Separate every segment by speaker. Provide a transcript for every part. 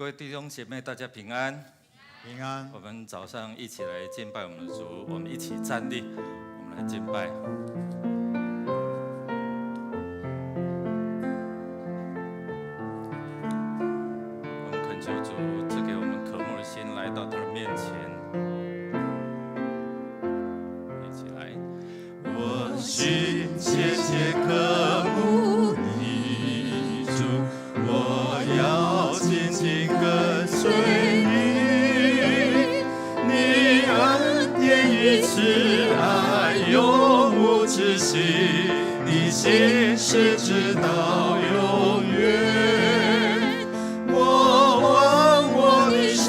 Speaker 1: 各位弟兄姐妹，大家平安。
Speaker 2: 平安。
Speaker 1: 我们早上一起来敬拜我们的主，我们一起站立，我们来敬拜。我们恳求主赐给我们渴慕的心，来到他的面前。一起来。我心切切渴慕你主，我要紧紧跟随你，你恩典与慈爱永无止息，你心是直到永远。我望我的声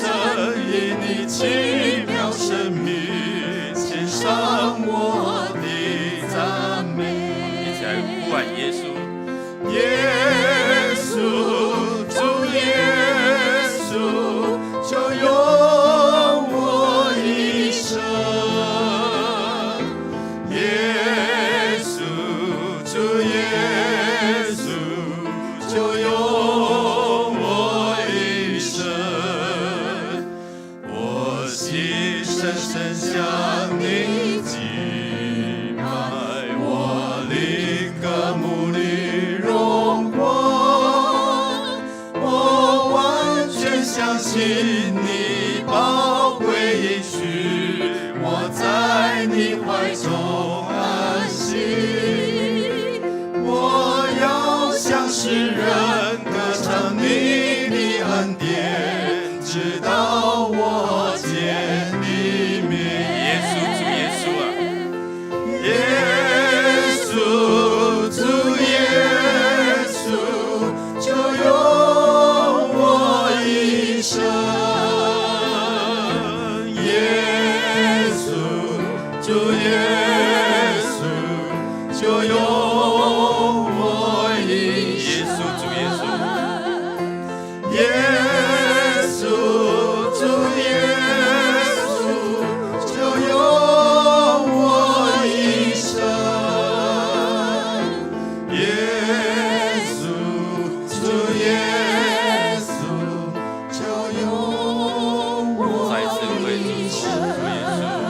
Speaker 1: 音，你奇妙生命，献上我的赞美。一起来呼喊耶稣，耶稣，主耶稣，就用我一生。耶稣，主耶稣，就用我一生。我心深深向你敬拜，我灵歌慕你荣光，我完全相信你宝贵应许，我在你怀中安息。我要向世人歌唱你的恩典，直到我见你面。耶稣，主耶稣啊！耶稣，主耶稣，就用我一生。耶稣，主耶稣，就用我一生。耶稣，主耶稣，就用我一生。耶稣，主耶稣，就用我一生。再次为主说，主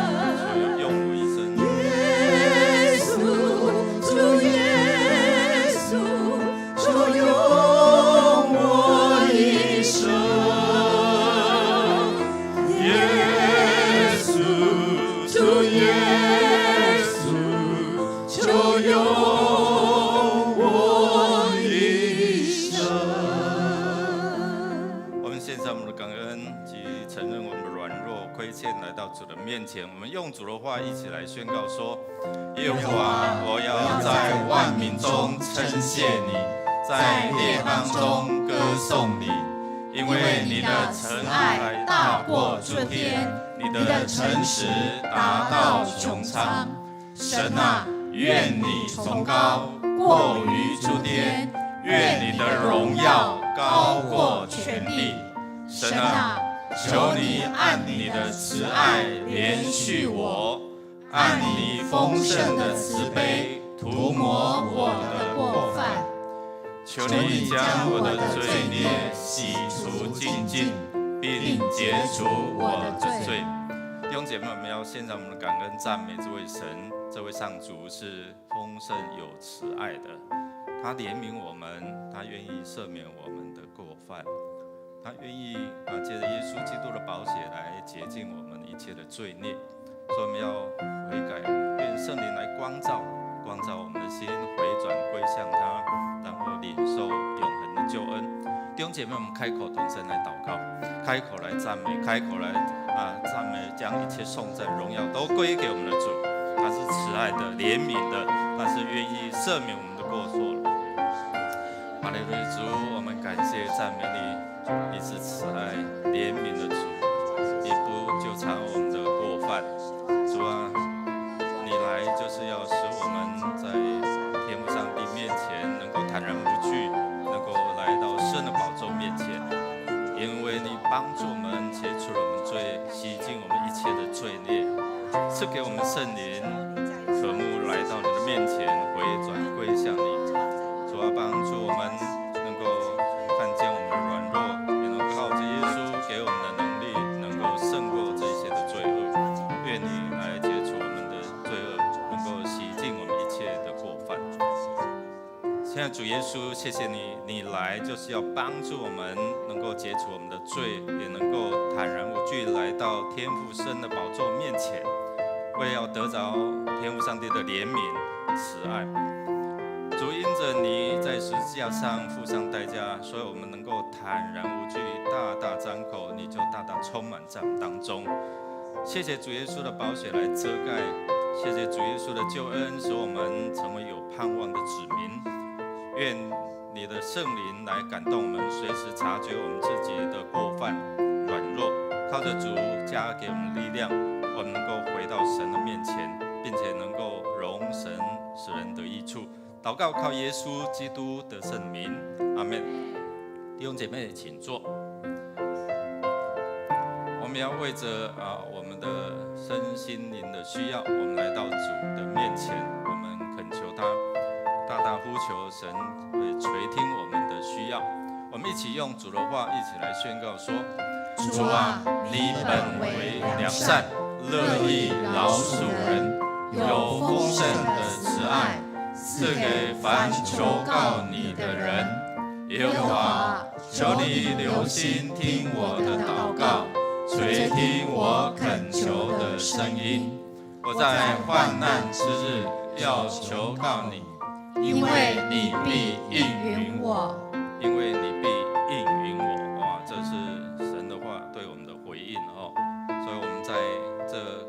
Speaker 1: 耶稣，就用我一生。
Speaker 3: 耶稣，主耶稣，就用我一生。
Speaker 1: 耶稣，主耶稣，就用我一生。我们献上我们的感恩及承认我们的软弱亏欠，来到主的面前。我们用主的话一起来宣告说：耶和华，我要在万民中称谢你，在列邦中歌颂你，因为你的慈爱大过诸天，你的诚实达到穹苍。神啊，愿你崇高过于诸天，愿你的荣耀高过全地。神啊，求你按你的慈爱怜恤我，按你丰盛的慈悲涂抹我的过犯。求你将我的罪孽洗除净尽，并解除我的罪。弟兄姐妹，我们要献上我们的感恩赞美这位神，这位上主是丰盛有慈爱的，他怜悯我们，他愿意赦免我们的过犯，他愿意借着耶稣基督的宝血来洁净我们一切的罪孽。所以我们要悔改，愿圣灵来光照我们的心，回转归向他，然后领受永恒的救恩。弟兄姐妹，我们开口同声来祷告，开口来赞美，开口来赞美，将一切颂赞荣耀都归给我们的主。他是慈爱的、怜悯的，他是愿意赦免我们的过错的。哈利路亚，主，我们感谢赞美你，你是慈爱怜悯的主，你不纠缠我们的过犯。主啊，你来就是要使我们在天父上帝面前能够坦然无惧，能够来到神的宝座面前，因为你帮助我们解除了我们罪，洗净我们一切的罪孽，赐给我们圣灵，渴慕来到你的面前，回转归向你。主啊，帮助我们能够看见我们的软弱，也能靠着耶亲爱的主耶稣，谢谢你，你来就是要帮助我们能够解除我们的罪，也能够坦然无惧来到天父神的宝座面前，为要得着天父上帝的怜悯慈爱。主因着你在十字架上付上代价，所以我们能够坦然无惧，大大张口，你就大大充满在我们当中。谢谢主耶稣的宝血来遮盖，谢谢主耶稣的救恩，使我们成为有盼望的子民。愿你的圣灵来感动我们，随时察觉我们自己的过犯、软弱，靠着主加给我们力量，我们能够回到神的面前，并且能够荣神，使人得益处。祷告靠耶稣基督得胜名，阿们。弟兄姐妹，请坐。我们要为着我们的身心灵的需要，我们来到主的面前，我们恳求他，大大呼求神会垂听我们的需要。我们一起用主的话一起来宣告说：主啊，你本为良善，乐意饶恕人，有丰盛的慈爱，赐给凡求告你的人。耶和华，求你留心听我的祷告，垂听我恳求的声音。我在患难之日要求告你，因为你必应允我。因为你必应允我。哇，这是神的话对我们的回应哦。所以我们在这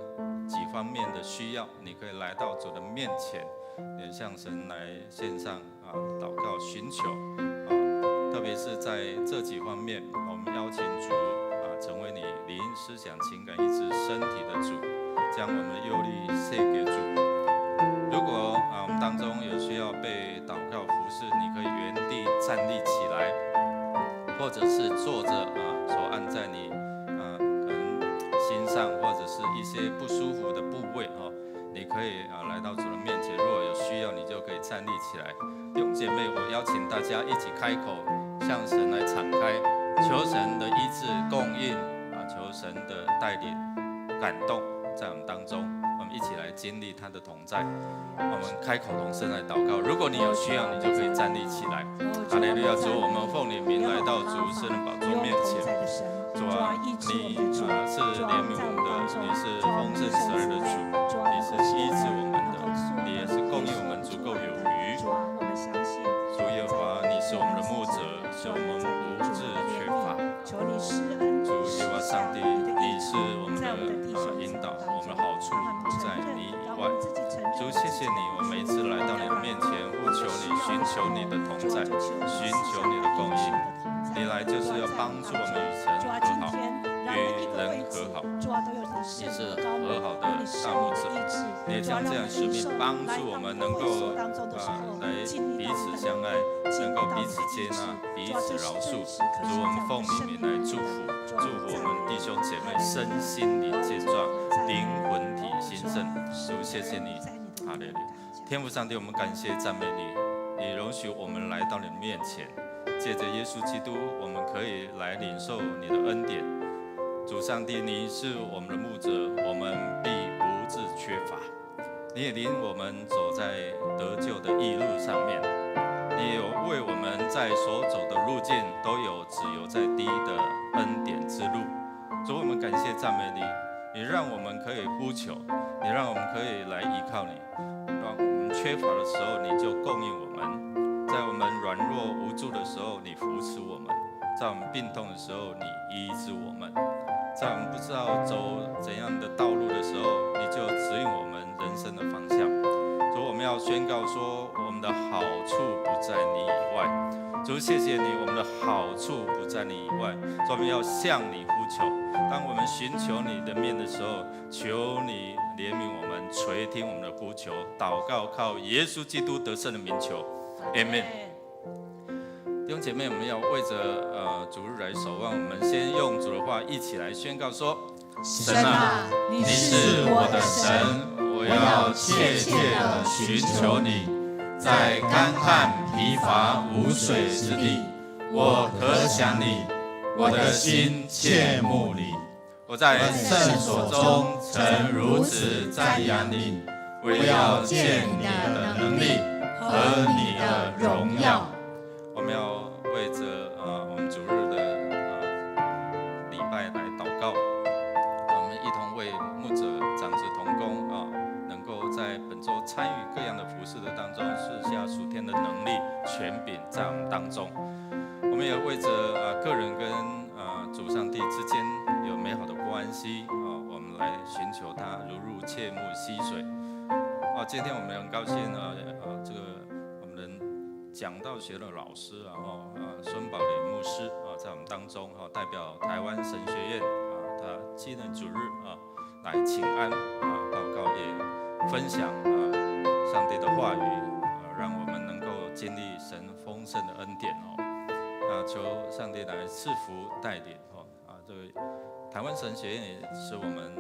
Speaker 1: 几方面的需要，你可以来到主的面前，也向神来献上祷告寻求特别是在这几方面，我们邀请主成为你灵、思想、情感以至身体的主，将我们的忧虑卸给主。如果我们当中有需要被祷告服侍，你可以原地站立起来，或者是坐着手按在你可能心上或者是一些不舒服的部位你可以来到主的面前。如果有需要，你就可以站立起来。弟兄姐妹，我邀请大家一起开口向神来敞开，求神的医治供应求神的带领感动在我们当中。我们一起来经历他的同在。我们开口同声来祷告。如果你有需要，你就可以站立起来。哈利路亚！主，我们奉你名来到主圣的宝座面前。主啊，你是怜悯我们的，你是丰盛慈爱的主，你是医治我们的，你也是供应我们足够有余。主耶和华，你是我们的牧者，使我们无致缺乏。主耶和华上帝，你是我们的引导，我们的好处不在你以外。主，谢谢你，我每次来到你的面前，呼求你，寻求你的同在，寻求你的供应。你来就是要帮助我们与神和好，与人和好。你是和好的大牧者，你也将这样使命帮助我们能够来彼此相爱，能够彼此接纳，彼此饶恕。主，我们奉你名来祝福我们弟兄姐妹身心灵健壮，灵魂体兴盛。主，谢谢你，哈利路亚！天父上帝，我们感谢赞美你，你容许我们来到你的面前。借着耶稣基督，我们可以来领受你的恩典。主上帝，你是我们的牧者，我们必不致缺乏。你也领我们走在得救的义路上面，你有为我们在所走的路径都有指油在滴的恩典之路。主，我们感谢赞美你，你让我们可以呼求，你让我们可以来依靠你。让我们缺乏的时候，你就供应我们。在我们软弱无助的时候，你扶持我们；在我们病痛的时候，你医治我们；在我们不知道走怎样的道路的时候，你就指引我们人生的方向。主，我们要宣告说，我们的好处不在你以外。主，谢谢你，我们的好处不在你以外。主，我们要向你呼求。当我们寻求你的面的时候，求你怜悯我们，垂听我们的呼求。祷告靠耶稣基督得胜的名求。Amen。弟兄姐妹，我们要为着主日来守望。我们先用主的话一起来宣告说：神啊，你是我的神，我要切切地寻求你。在干旱疲乏无水之地，我可想你，我的心切慕你。我在圣所中曾如此赞扬你，为要见你的能力
Speaker 3: 和你的荣耀。
Speaker 1: 我们要为着我们主日的礼拜来祷告，我们一同为牧者、长子同工能够在本周参与各样的服事的当中，赐下属天的能力、权柄在我们当中。我们也为着个人跟主上帝之间有美好的关系我们来寻求他如入切木溪水。今天我们很高兴这个我们的讲道学的老师孙宝莲牧师在我们当中代表台湾神学院他纪念主日来请安报告也分享上帝的话语让我们能够经历神丰盛的恩典求上帝来赐福带领这个台湾神学院也是我们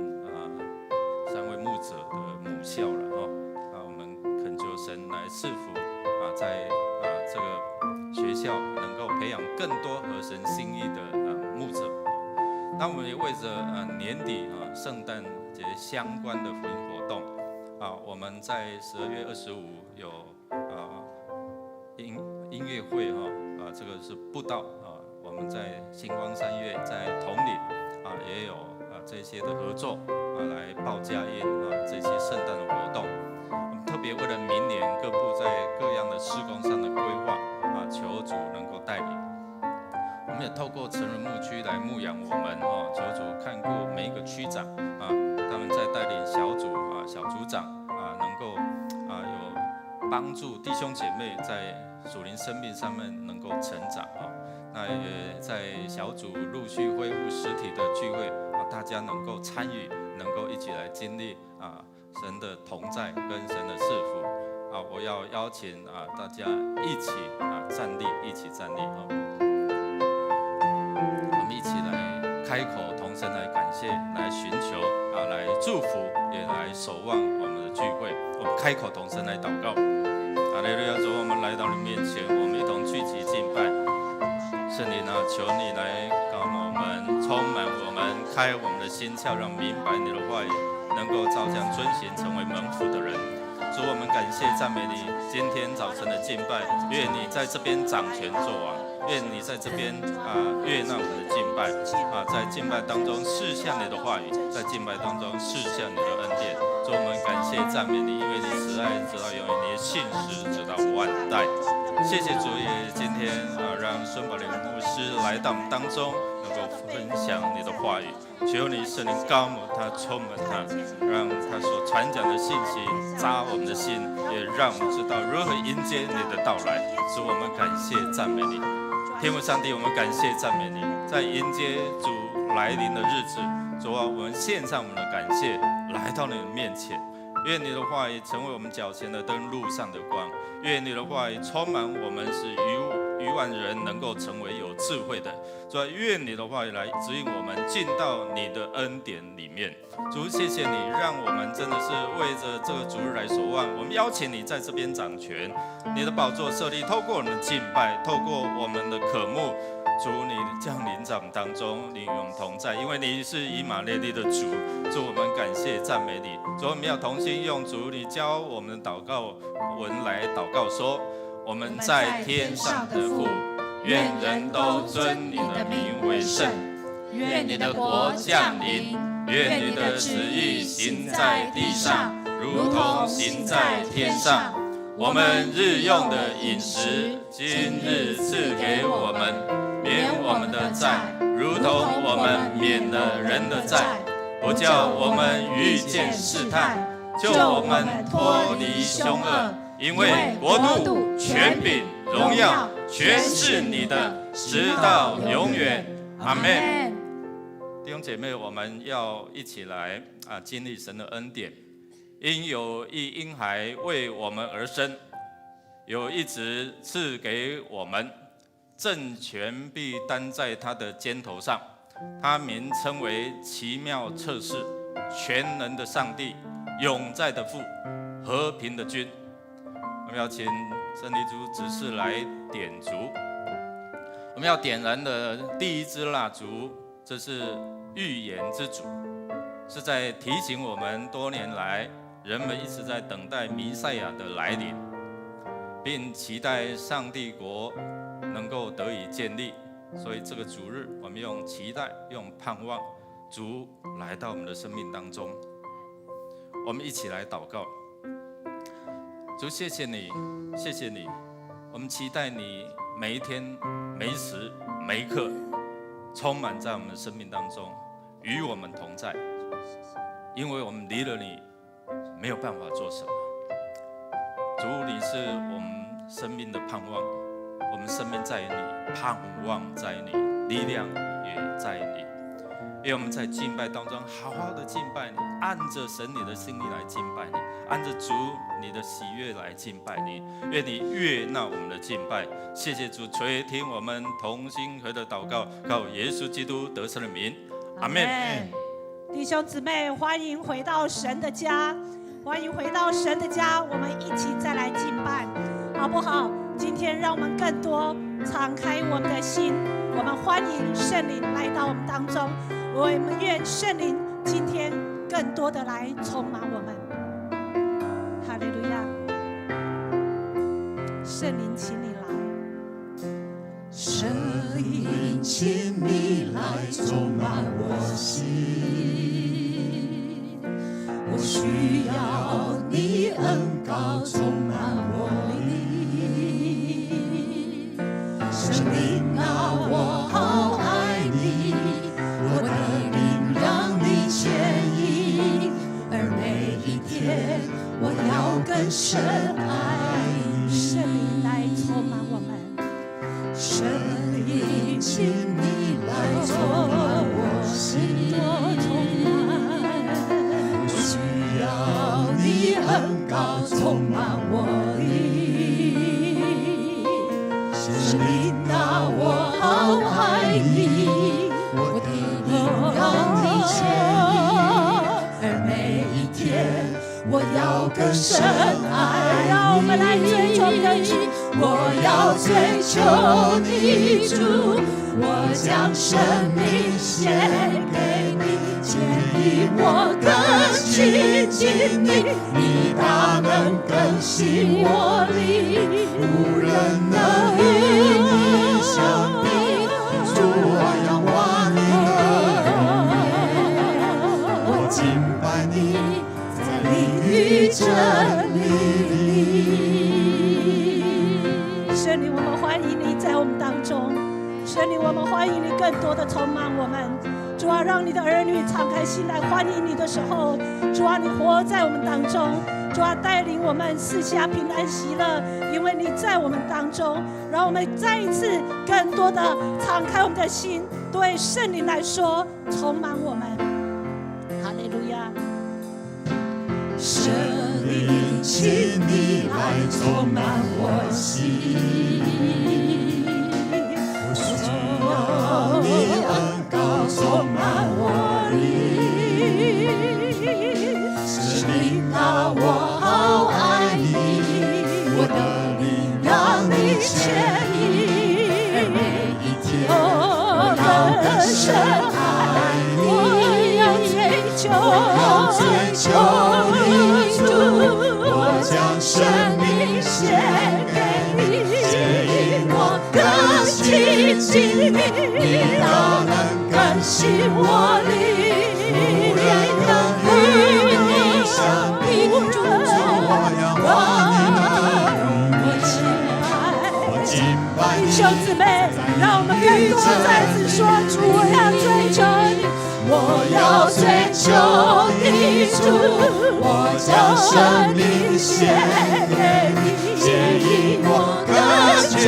Speaker 1: 3位牧者的母校了我们恳求神来赐福在这个学校能够培养更多合神心意的牧者。那我们也为着年底圣诞节相关的福音活动我们在12月25有音乐会这个是布道我们在星光三月在统领也有这些的合作来报佳音这些圣诞的活动。我们特别为了明年各部在各样的施工上的规划求主能够带领。我们也透过成人牧区来牧养我们求主看顾每一个区长他们在带领小组小组长能够有帮助弟兄姐妹在属灵生命上面能够成长那也在小组陆续恢复实体的聚会大家能够参与，能够一起来经历神的同在跟神的赐福我要邀请大家一起站立，一起站立我们一起来开口同声来感谢，来寻求来祝福，也来守望我们的聚会。我们开口同声来祷告。哈利路亚！主，我们来到你面前，我们一同聚集敬拜。圣灵求你来高抹我们，充满我们，开我们的心窍，让明白你的话语，能够照这样遵行，成为蒙福的人。主，我们感谢赞美你，今天早晨的敬拜，愿你在这边掌权作王，愿你在这边悦纳我们的敬拜在敬拜当中释向你的话语，在敬拜当中释向你的恩典。主，我们感谢赞美你，因为你慈爱直到永远，你的信实直到万代。谢谢主，也今天让孙宝莲牧师来到我们当中，能够分享你的话语。求你圣灵高抹他，充满他，让他所传讲的信息扎我们的心，也让我们知道如何迎接你的到来。主，我们感谢赞美你，天父上帝，我们感谢赞美你，在迎接主来临的日子，主我们献上我们的感谢，来到你的面前。愿你的话语成为我们脚前的灯，路上的光。愿你的话语充满我们，使愚顽人能够成为有智慧的。主啊，愿你的话语来指引我们进到你的恩典里面。主，谢谢你，让我们真的是为着这个主日来守望。我们邀请你在这边掌权，你的宝座设立，透过我们的敬拜，透过我们的渴慕。主，你降临在我们当中，你与我们同在，因为你是以马内利的主。主，我们感谢赞美你。主，我们要同心用主你教我们的祷告文来祷告说：我们在天上的父，愿人都尊你的名为圣。愿你的国降临，愿你的旨意行在地上，如同行在天上。我们日用的饮食，今日赐给我们，免我们的债，如同我们免了人的债，不叫我们遇见试探，救我们脱离凶恶。因为国度、权柄、荣耀，全是你的，直到永远。阿们。弟兄姐妹，我们要一起来经历神的恩典。因有一婴孩为我们而生，有一子赐给我们，政权必担在他的肩头上。他名称为奇妙策士，全能的上帝，永在的父，和平的君。我们要请圣灵主指示来点烛。我们要点燃的第一支蜡烛，这是预言之烛，是在提醒我们多年来人们一直在等待弥赛亚的来临。并期待上帝国能够得以建立。所以这个主日，我们用期待、用盼望，主来到我们的生命当中。我们一起来祷告。主，谢谢你，谢谢你，我们期待你每一天、每一时、每一刻，充满在我们的生命当中，与我们同在。因为我们离了你，没有办法做什么。主，你是我们生命的盼望，我们生命在你，盼望在你，力量也在你。愿我们在敬拜当中好好的敬拜你，按着神你的心意来敬拜你，按着主你的喜悦来敬拜你。愿你悦纳我们的敬拜。谢谢主垂听我们同心合的祷告，靠耶稣基督得胜的名，阿们。
Speaker 2: 弟兄姊妹，欢迎回到神的家，欢迎回到神的家，我们一起再来敬拜，好不好？今天让我们更多敞开我们的心，我们欢迎圣灵来到我们当中，我们愿圣灵今天更多的来充满我们。哈利路亚！圣灵，请你来。
Speaker 3: 圣灵，请你来充满我心，我需要你恩膏充满我里。圣灵啊，我好爱你，我的灵让你牵引，而每一天我要更深爱你。
Speaker 2: 圣灵来充满我们。
Speaker 3: 圣灵，请你来充满我心，我需要你恩膏充满我里。圣灵啊，我好爱你，我的灵让你牵引，而每一天我要更深爱你。
Speaker 2: 让我们来追求的主，
Speaker 3: 我要追求你主，我将生命献给你，建议我更亲近你，你大能更新我里，无人能与你相比，主我仰望你的容颜，我敬拜你，在灵与真理里。
Speaker 2: 圣灵，我们欢迎你在我们当中。圣灵，我们欢迎你更多的充满我们。主啊，让你的儿女敞开心来欢迎你的时候，主啊，你活在我们当中。主啊，带领我们四下平安喜乐，因为你在我们当中。让我们再一次更多的敞开我们的心，对圣灵来说，充满我们。哈利路亚。
Speaker 3: 圣灵，请你来充满我心，我需要你恩膏充满我里。圣灵啊，我好爱你，我的灵让你牵引，每一天我要更深爱你，我要追求你主，我将生命献给你，牵引我更亲近你，你大能更新我里，无人能与你相比，主我仰望你的容颜，我敬拜你。
Speaker 2: 弟兄姊妹，让我们更多再次说：主，我要追求你，
Speaker 3: 我要追求你主，我将生命献给你，牵引我更亲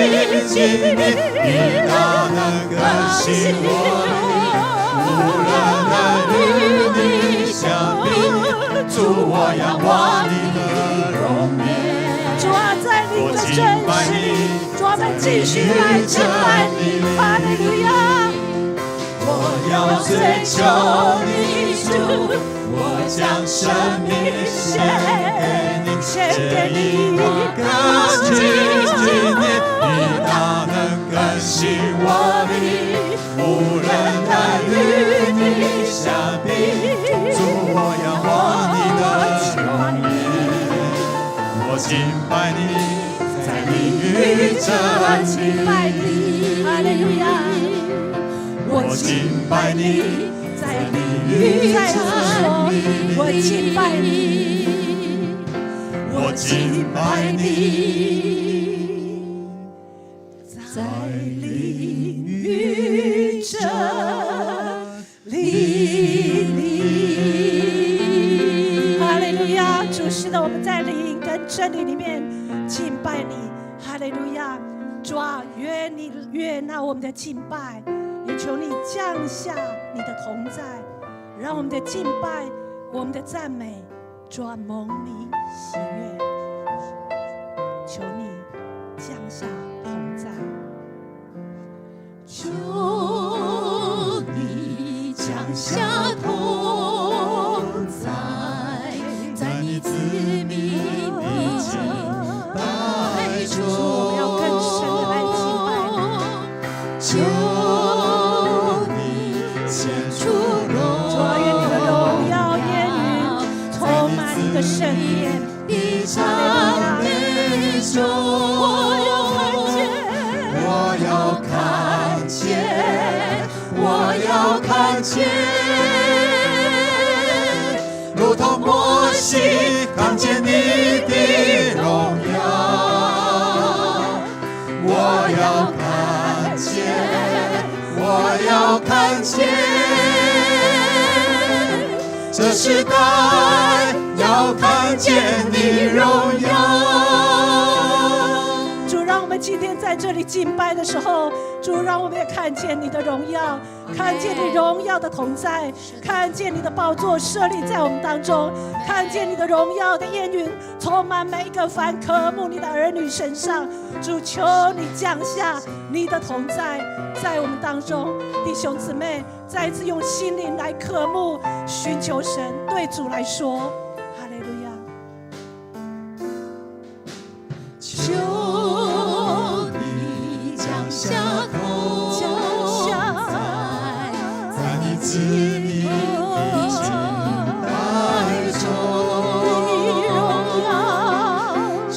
Speaker 3: 近你，你大能更新我里，无人能与你相比，主我仰望你的容颜，
Speaker 2: 主啊，在你的真实，主啊，我们继续来敬拜你，哈利路亚。
Speaker 3: 我要追求你主，我将生命献给你，牵引我更亲近你，你大能更新我里，无人能与你相比，主我仰望你的容颜，我敬拜你，在真
Speaker 2: 敬拜你，哈利路亚！
Speaker 3: 我敬拜你，
Speaker 2: 在你在说，我敬拜你，
Speaker 3: 我敬拜你，
Speaker 2: 在灵与真理里。哈利路亚！主是的，我们在灵跟真理里面敬拜你。哈利路亚！主啊，愿你悦纳我们的敬拜，也求你降下你的同在，让我们的敬拜、我们的赞美，主啊，蒙你喜悦。求你降下同在，
Speaker 3: 求你降下同在，在你子民的敬拜中，
Speaker 2: 我要更深的来敬拜你。
Speaker 3: 求你显出
Speaker 2: 主啊，愿你的荣耀烟云充满你的圣殿。
Speaker 3: 的赞美中，我要看见，我要看见，如同摩西看见你的荣耀。我要看见，我要看见，这时代要看见你荣耀。
Speaker 2: 主，让我们今天在这里敬拜的时候，主，让我们也看见你的荣耀，看见你荣耀的同在，看见你的宝座设立在我们当中，看见你的荣耀的烟云充满每一个凡渴慕你的儿女身上。主，求你降下你的同在在我们当中。弟兄姊妹，再一次用心灵来渴慕寻求神，对主来说，哈利路亚。
Speaker 3: 求你降下同在，在你子民的敬拜中，求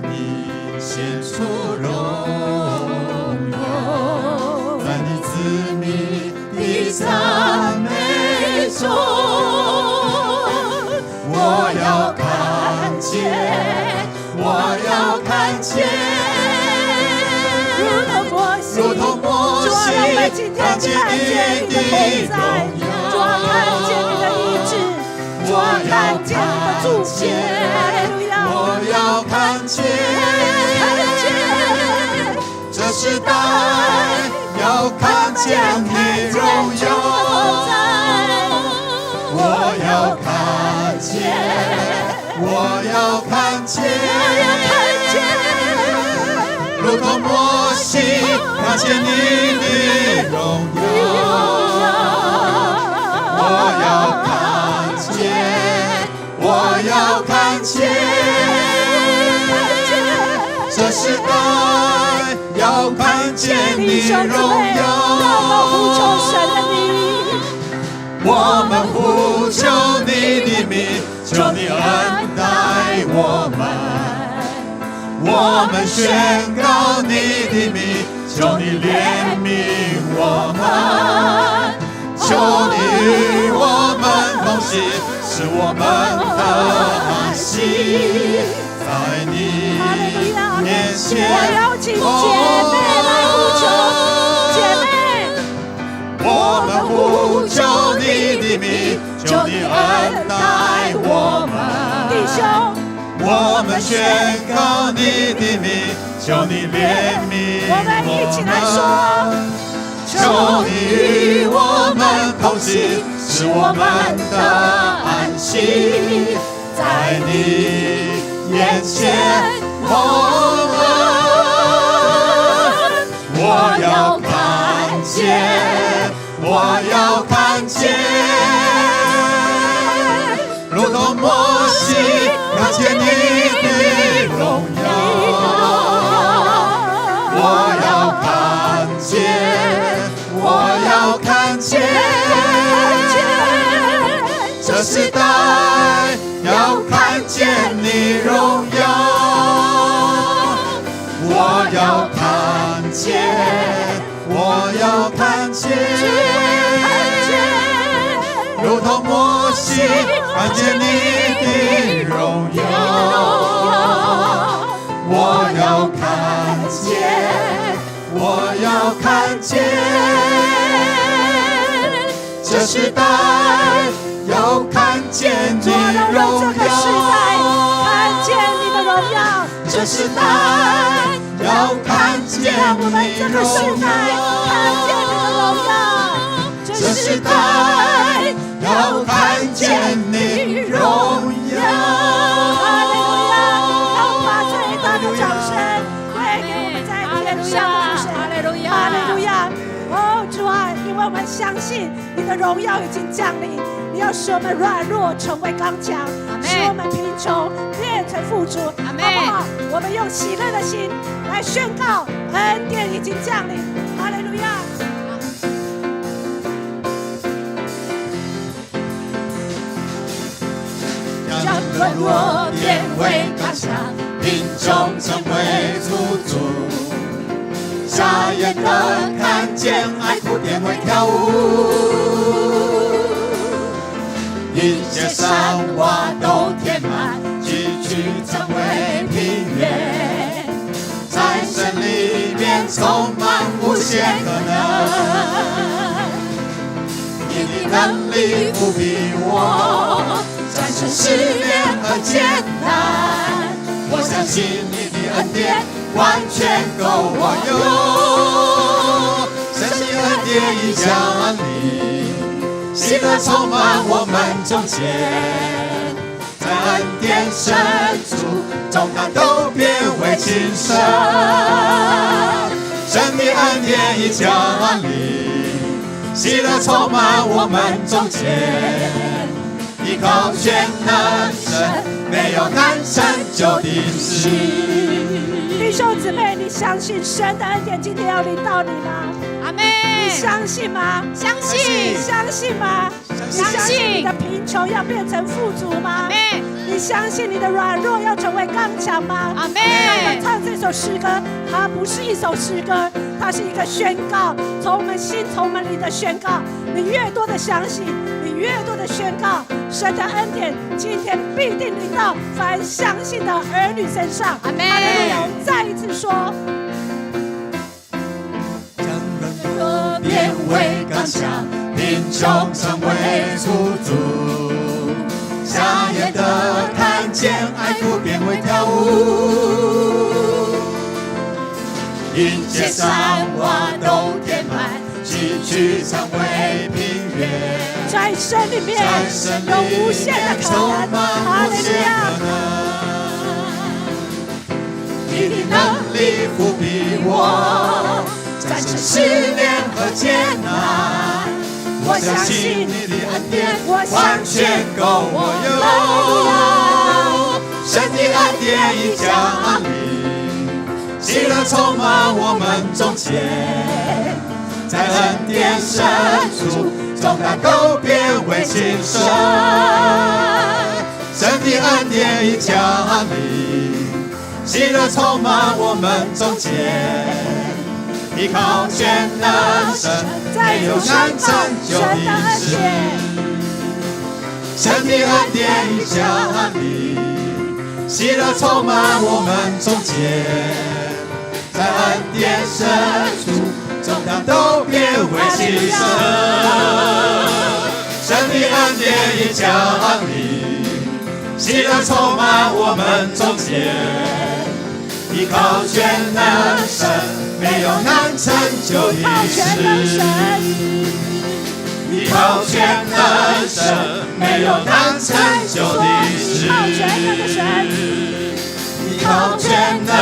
Speaker 3: 你显出荣耀，在你子民的赞美中，我要看见。我要看见，如同摩西看见你的荣耀。
Speaker 2: 主啊，看见你的医治，主啊，看见你的祝福。
Speaker 3: 我要看见，这时代要看见你荣耀。我要看见，我要看见，如同摩西看见你的荣耀。我要看见，我要看见，这时代要看见你荣耀。我们呼求你的名，求你恩待我们。我们宣告你的名，求你怜悯我们。求你与我们同行，使我们的安息在你面前。
Speaker 2: 我邀请姐妹来呼求，姐妹。
Speaker 3: 我们呼求你的名，求你恩待我们。
Speaker 2: 弟兄，
Speaker 3: 我们宣告你的名，求你怜悯
Speaker 2: 我们一起来说。
Speaker 3: 求你与我们同行，使我们的安息在你眼前蒙恩。我要看见，我要看见，如同摩西看见你的荣耀。我要看见，我要看见，这时代要看见你荣耀。见，我要看见，如同摩西看见你的荣耀，我要看见，我要看见，这时代要看见你荣耀，
Speaker 2: 看见你的荣耀，
Speaker 3: 这时代要看见
Speaker 2: 我们这个时
Speaker 3: 你
Speaker 2: 代看见你的荣耀，
Speaker 3: 这时代要看见你荣耀。
Speaker 2: 哈利路亚！让我们把最大的掌声归给我们在天上的主神。
Speaker 4: 哈利路亚！
Speaker 2: 哈利路亚！哦，主啊，因为我们相信你的荣耀已经降临，你要使我们软弱成为刚强，使我们贫穷变成富足，好不好？我们用喜乐的心来宣告恩典已经降临。哈利路亚！
Speaker 3: 让软弱变为刚强，贫穷成为富足。瞎眼的看见，爱哭变为跳舞。一切山洼都填满，崎岖成为平原。在神里面充满无限可能。你的能力不比我战胜试炼和艰难，我相信你的恩典完全够我用。神的恩典已降临，喜乐充满我们中间，在恩典深处，重担都变为轻省。神的恩典已降临，喜乐充满我们中间。依靠全能神，没有难成就的事。
Speaker 2: 弟兄姊妹，你相信神的恩典今天要临到你吗？
Speaker 4: 阿门！
Speaker 2: 你相信吗？
Speaker 4: 相信，
Speaker 2: 相信吗？
Speaker 4: 相信
Speaker 2: 你的贫穷要变成富足吗？
Speaker 4: 阿门！
Speaker 2: 你相信你的软弱要成为刚强吗？
Speaker 4: 阿门！
Speaker 2: 我们唱这首诗歌，它不是一首诗歌，它是一个宣告，从我们心、从我们里的宣告。你越多的相信，你越多的宣告，神的恩典今天必定临到凡相信的儿女身上。
Speaker 4: 阿门！
Speaker 2: 哈利路亚！我们再一次说。
Speaker 3: 若变为刚强，贫穷成为富足。瞎眼的看见，爱哭变为跳舞。一切山洼都填满，崎岖成为平原。
Speaker 2: 在神里面有无限的可能。哈利路亚！
Speaker 3: 你的能力不比我战胜试炼和艰难，我相信你的恩典完全够我用。神的恩典已降临，喜乐充满我们中间，在恩典深处，重担都变为轻省。神的恩典已降临，喜乐充满我们中间。依靠全能神，没有难成就的事。神的恩典已降临，喜乐充满我们中间，在恩典深处，重担都变为轻省。神的恩典已降临，喜乐充满我们中间，依靠全能神，没有难成就的事。依靠全能神，没有难成就的事。依靠全能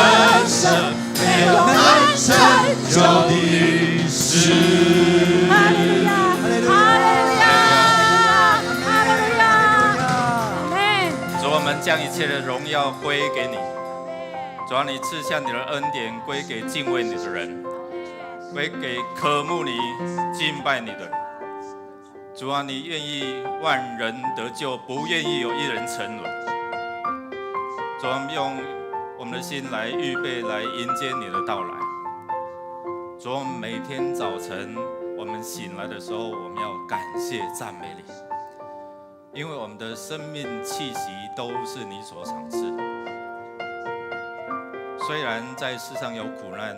Speaker 3: 神，没有难成就的事。
Speaker 2: 哈利路亚！哈利路亚！哈利路亚！阿门！
Speaker 1: 主，我们将一切的荣耀归给你。主啊，你赐下你的恩典归给敬畏你的人，归给渴慕你、敬拜你的人。主啊，你愿意万人得救，不愿意有一人沉沦。主啊，用我们的心来预备，来迎接你的到来。主，我们每天早晨我们醒来的时候，我们要感谢赞美你，因为我们的生命气息都是你所赏赐。虽然在世上有苦难，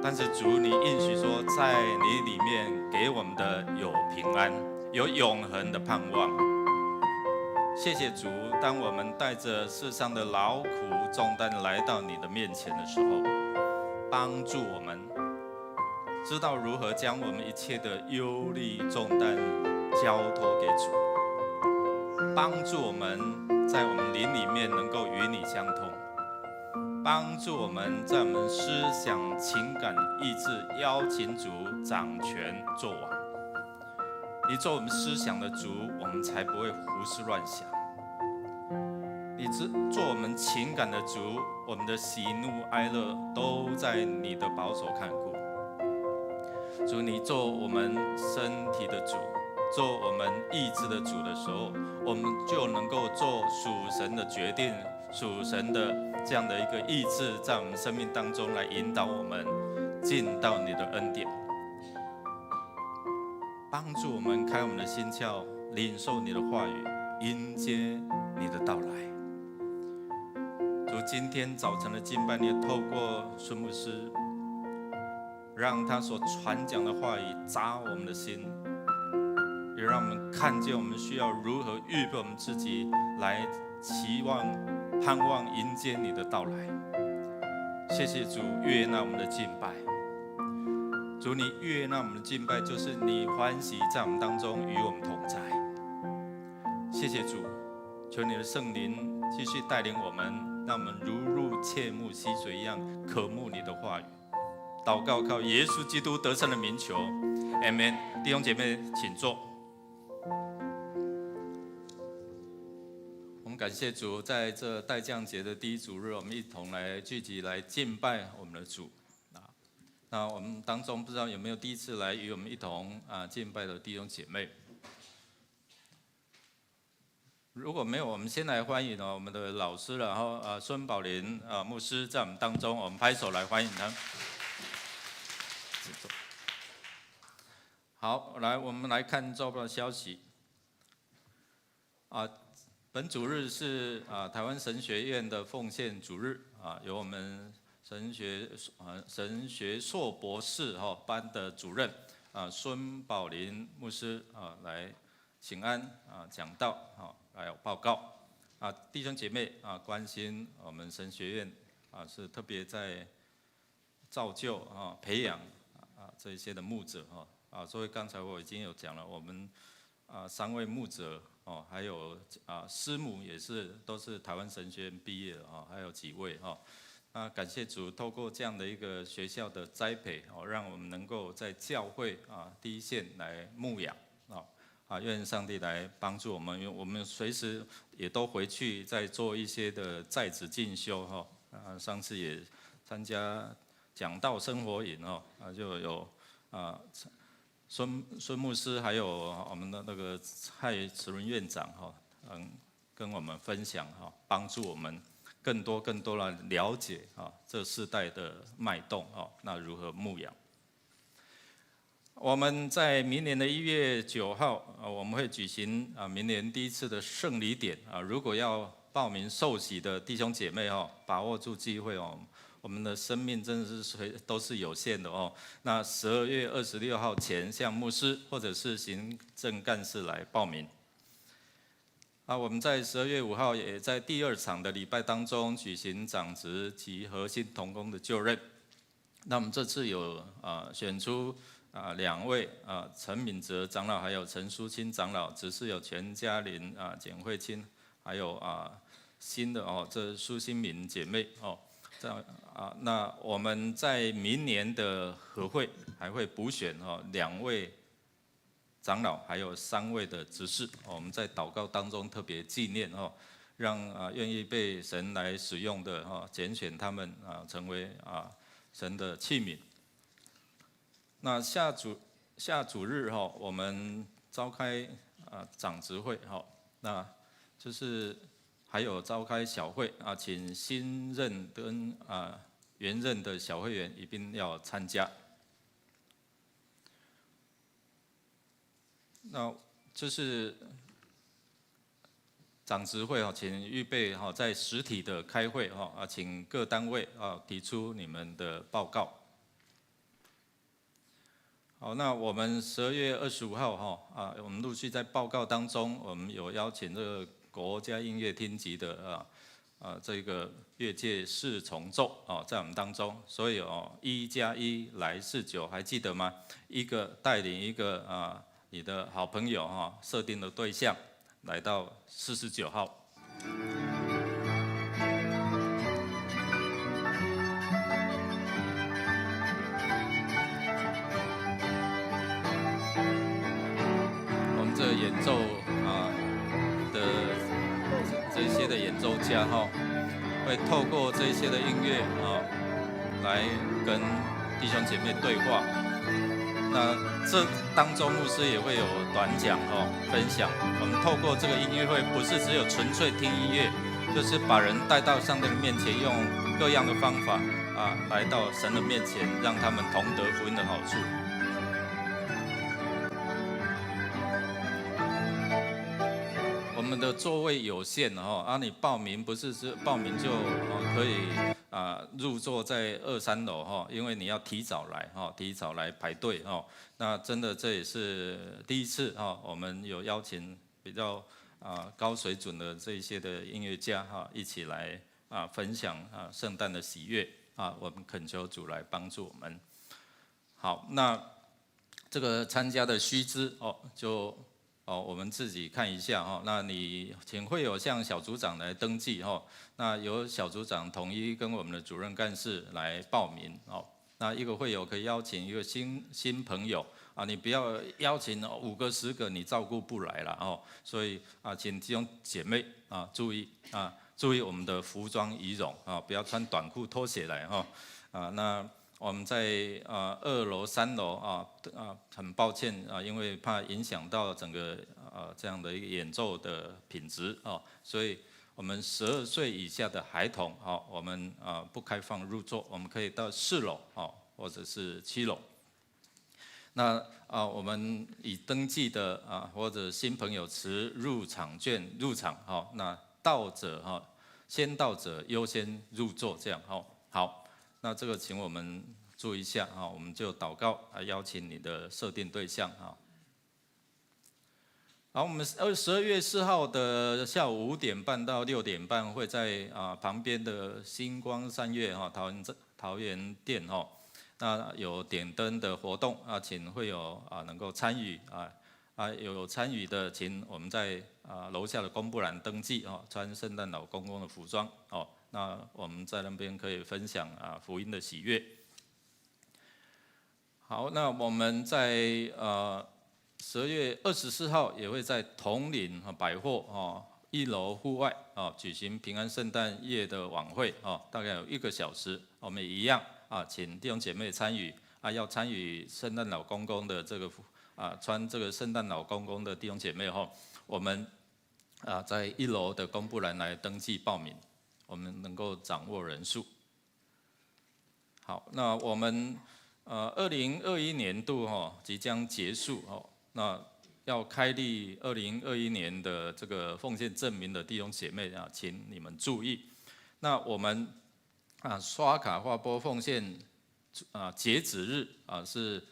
Speaker 1: 但是主，你应许说，在你里面给我们的有平安，有永恒的盼望。谢谢主，当我们带着世上的劳苦重担来到你的面前的时候，帮助我们知道如何将我们一切的忧虑重担交托给主，帮助我们在我们灵里面能够与你相通，帮助我们在我们思想、情感、意志邀请主掌权作王。你做我们思想的主，我们才不会胡思乱想。你做我们情感的主，我们的喜怒哀乐都在你的保守看顾。主，你做我们身体的主，做我们意志的主的时候，我们就能够做属神的决定，属神的这样的一个意志，在我们生命当中来引导我们进到你的恩典，帮助我们开我们的心窍，领受你的话语，迎接你的到来。主，今天早晨的敬拜，你透过孙牧师，让他所传讲的话语扎我们的心，也让我们看见我们需要如何预备我们自己，来期望、盼望迎接你的到来。谢谢主，悦纳我们的敬拜。主，你悦纳我们的敬拜，就是你欢喜在我们当中与我们同在。谢谢主，求你的圣灵继续带领我们，让我们如入切慕溪水一样渴慕你的话语。祷告靠耶稣基督得胜的名求 ，Amen。弟兄姐妹，请坐。我们感谢主，在这代降节的第一主日，我们一同来聚集来敬拜我们的主。那我们当中不知道有没有第一次来与我们一同敬拜的弟兄姐妹？如果没有，我们先来欢迎我们的老师，然后孙宝林牧师在我们当中，我们拍手来欢迎他。好，来我们来看周报的消息。本主日是台湾神学院的奉献主日由我们神学硕博士班的主任孙宝林牧师来请安讲道来有报告弟兄姐妹关心我们神学院是特别在造就培养这一些的牧者所以刚才我已经有讲了，我们3位牧者还有师母也都是台湾神学院毕业的还有几位感谢主，透过这样的一个学校的栽培让我们能够在教会第一线来牧养愿上帝来帮助我们，因为我们随时也都回去再做一些的在职进修上次也参加讲道生活营就有孙牧师还有我们的那个蔡慈伦院长跟我们分享帮助我们更多来了解这世代的脉动那如何牧养。我们在明年的1月9号我们会举行明年第一次的圣礼典如果要报名受洗的弟兄姐妹把握住机会我们的生命真的是都是有限的那12月26号前向牧师或者是行政干事来报名。我们在12月5号也在第2场的礼拜当中举行长职及核心同工的就任。那我们这次有选出2位陈敏哲长老还有陈淑清长老，只是有全嘉玲简慧清，还有新的这苏新敏姐妹那我们在明年的和会还会补选2位长老还有3位的执事我们在祷告当中特别纪念让愿意被神来使用的拣选他们成为神的器皿。那下主日我们召开长执会那就是还有召开小会请新任跟原任的小会员一定要参加。那这是长执会请预备在实体的开会请各单位提出你们的报告。好，那我们12月25号我们陆续在报告当中，我们有邀请这个国家音乐厅级的这个乐界4重奏在我们当中，所以1+1来49，还记得吗？一个带领一个你的好朋友设定的对象来到49号。我们这个演奏的这些的演奏家会透过这些的音乐来跟弟兄姐妹对话。那这当中牧师也会有短讲分享。我们透过这个音乐会，不是只有纯粹听音乐，就是把人带到上帝的面前，用各样的方法来到神的面前，让他们同得福音的好处。我们的座位有限你报名不是报名就可以入座在2、3楼因为你要提早来排队那真的这也是第一次我们有邀请比较高水准的这一些的音乐家一起来分享圣诞的喜悦我们恳求主来帮助我们。好，那这个参加的须知就我们自己看一下那你请会友向小组长来登记那由小组长统一跟我们的主任干事来报名那一个会友可以邀请一个新朋友你不要邀请5个10个，你照顾不来了所以请弟兄姐妹注意我们的服装仪容不要穿短裤拖鞋来那我们在2楼、3楼很抱歉因为怕影响到整个这样的一个演奏的品质所以我们12岁以下的孩童我们不开放入座，我们可以到4楼或者是7楼。那我们已登记的或者新朋友持入场券入场那先到者优先入座，这样好。那这个请我们注意一下我们就祷告邀请你的设定对象好，我们12月4号的下午5点半到6点半会在旁边的星光三月桃园店那有点灯的活动请会有能够参与有参与的请我们在楼下的公布栏登记穿圣诞老公公的服装那我们在那边可以分享福音的喜悦。好，那我们在12月24号也会在统领百货1楼户外举行平安圣诞夜的晚会大概有1个小时，我们也一样请弟兄姐妹参与要参与圣诞老公公的这个穿这个圣诞老公公的弟兄姐妹我们在1楼的公布栏来登记报名，我们能够掌握人数。好，那我们2021年度即将结束那要开立2021年的这个奉献证明的弟兄姐妹请你们注意。那我们刷卡划拨奉献截止日是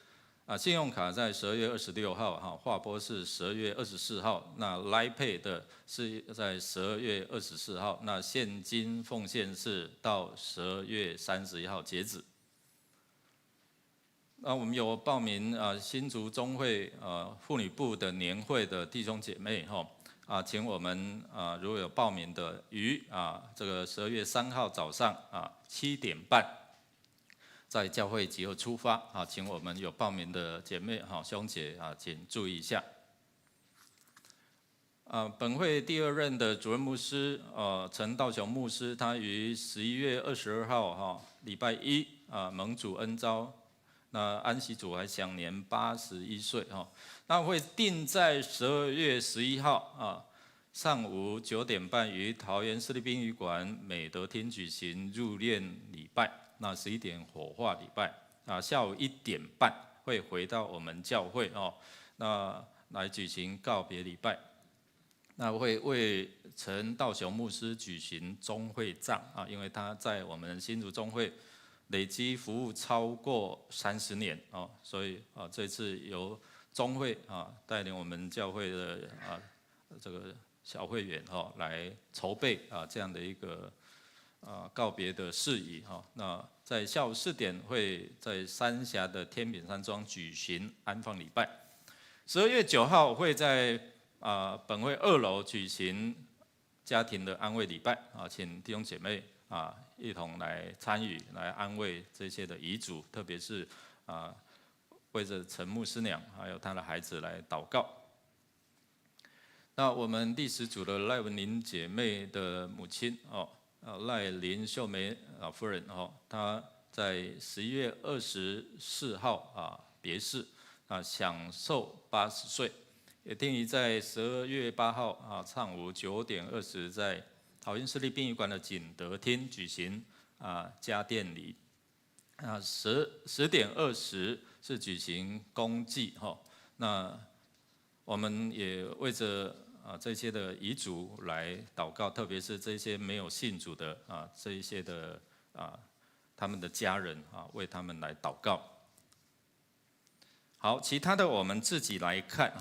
Speaker 1: 信用卡在12月26号划拨是12月24号，那 Line Pay 的是在12月24号，那现金奉献是到12月31号截止。那我们有报名新竹中会妇女部的年会的弟兄姐妹请我们如果有报名的于这个12月3号早上7点半在教会集合出发请我们有报名的姐妹兄姐请注意一下。本会第2任的主任牧师陈道雄牧师，他于11月22号礼拜一蒙主恩召，那安息主还享年81岁那会定在12月11号上午9点半于桃园市立殡仪馆美德厅举行入殓礼拜那11点火化礼拜，下午1点半会回到我们教会那来举行告别礼拜。那会为陈道雄牧师举行中会葬因为他在我们新竹中会累积服务超过30年所以这次由中会带领我们教会的这个小会员来筹备这样的一个告别的事宜那在下午4点会在三峡的天品山庄举行安放礼拜。12月9号会在本会2楼举行家庭的安慰礼拜请弟兄姐妹一同来参与，来安慰这些的遗嘱，特别是为着陈牧师娘还有她的孩子来祷告。那我们第10组的赖文玲姐妹的母亲赖林秀梅夫人她在11月24号别世享寿80岁。也定于在12月8号上午9点20在桃园市立殡仪馆的景德厅举行家奠礼。10点20是举行公祭那我们也为着这些的遗嘱来祷告，特别是这些没有信主的这一些的他们的家人为他们来祷告。好，其他的我们自己来看。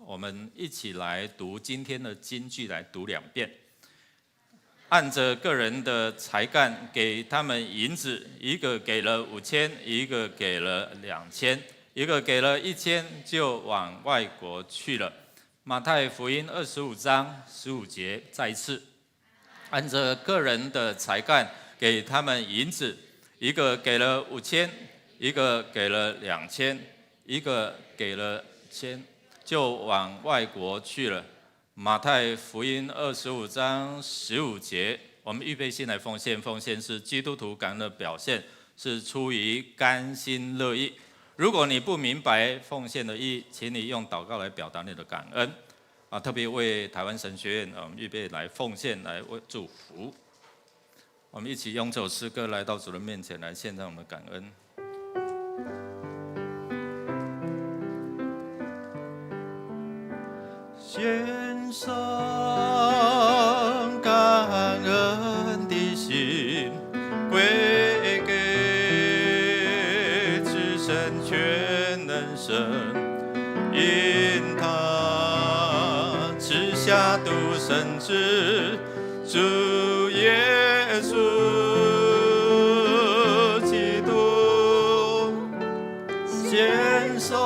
Speaker 1: 我们一起来读今天的金句，来读2遍。按着个人的才干给他们银子，一个给了5000，一个给了2000，一个给了1000，就往外国去了。马太福音25章15节，再一次，按着个人的才干给他们银子，一个给了5000，一个给了2000，一个给了1000。就往外国去了。马太福音25章15节，我们预备心来奉献，奉献是基督徒感恩的表现，是出于甘心乐意。如果你不明白奉献的意义，请你用祷告来表达你的感恩特别为台湾神学院我们预备来奉献，来为祝福。我们一起用这首诗歌来到主的面前，来献上我们的感恩。献上感恩的心，归给至神全能神，因他赐下独生子主耶稣基督，献上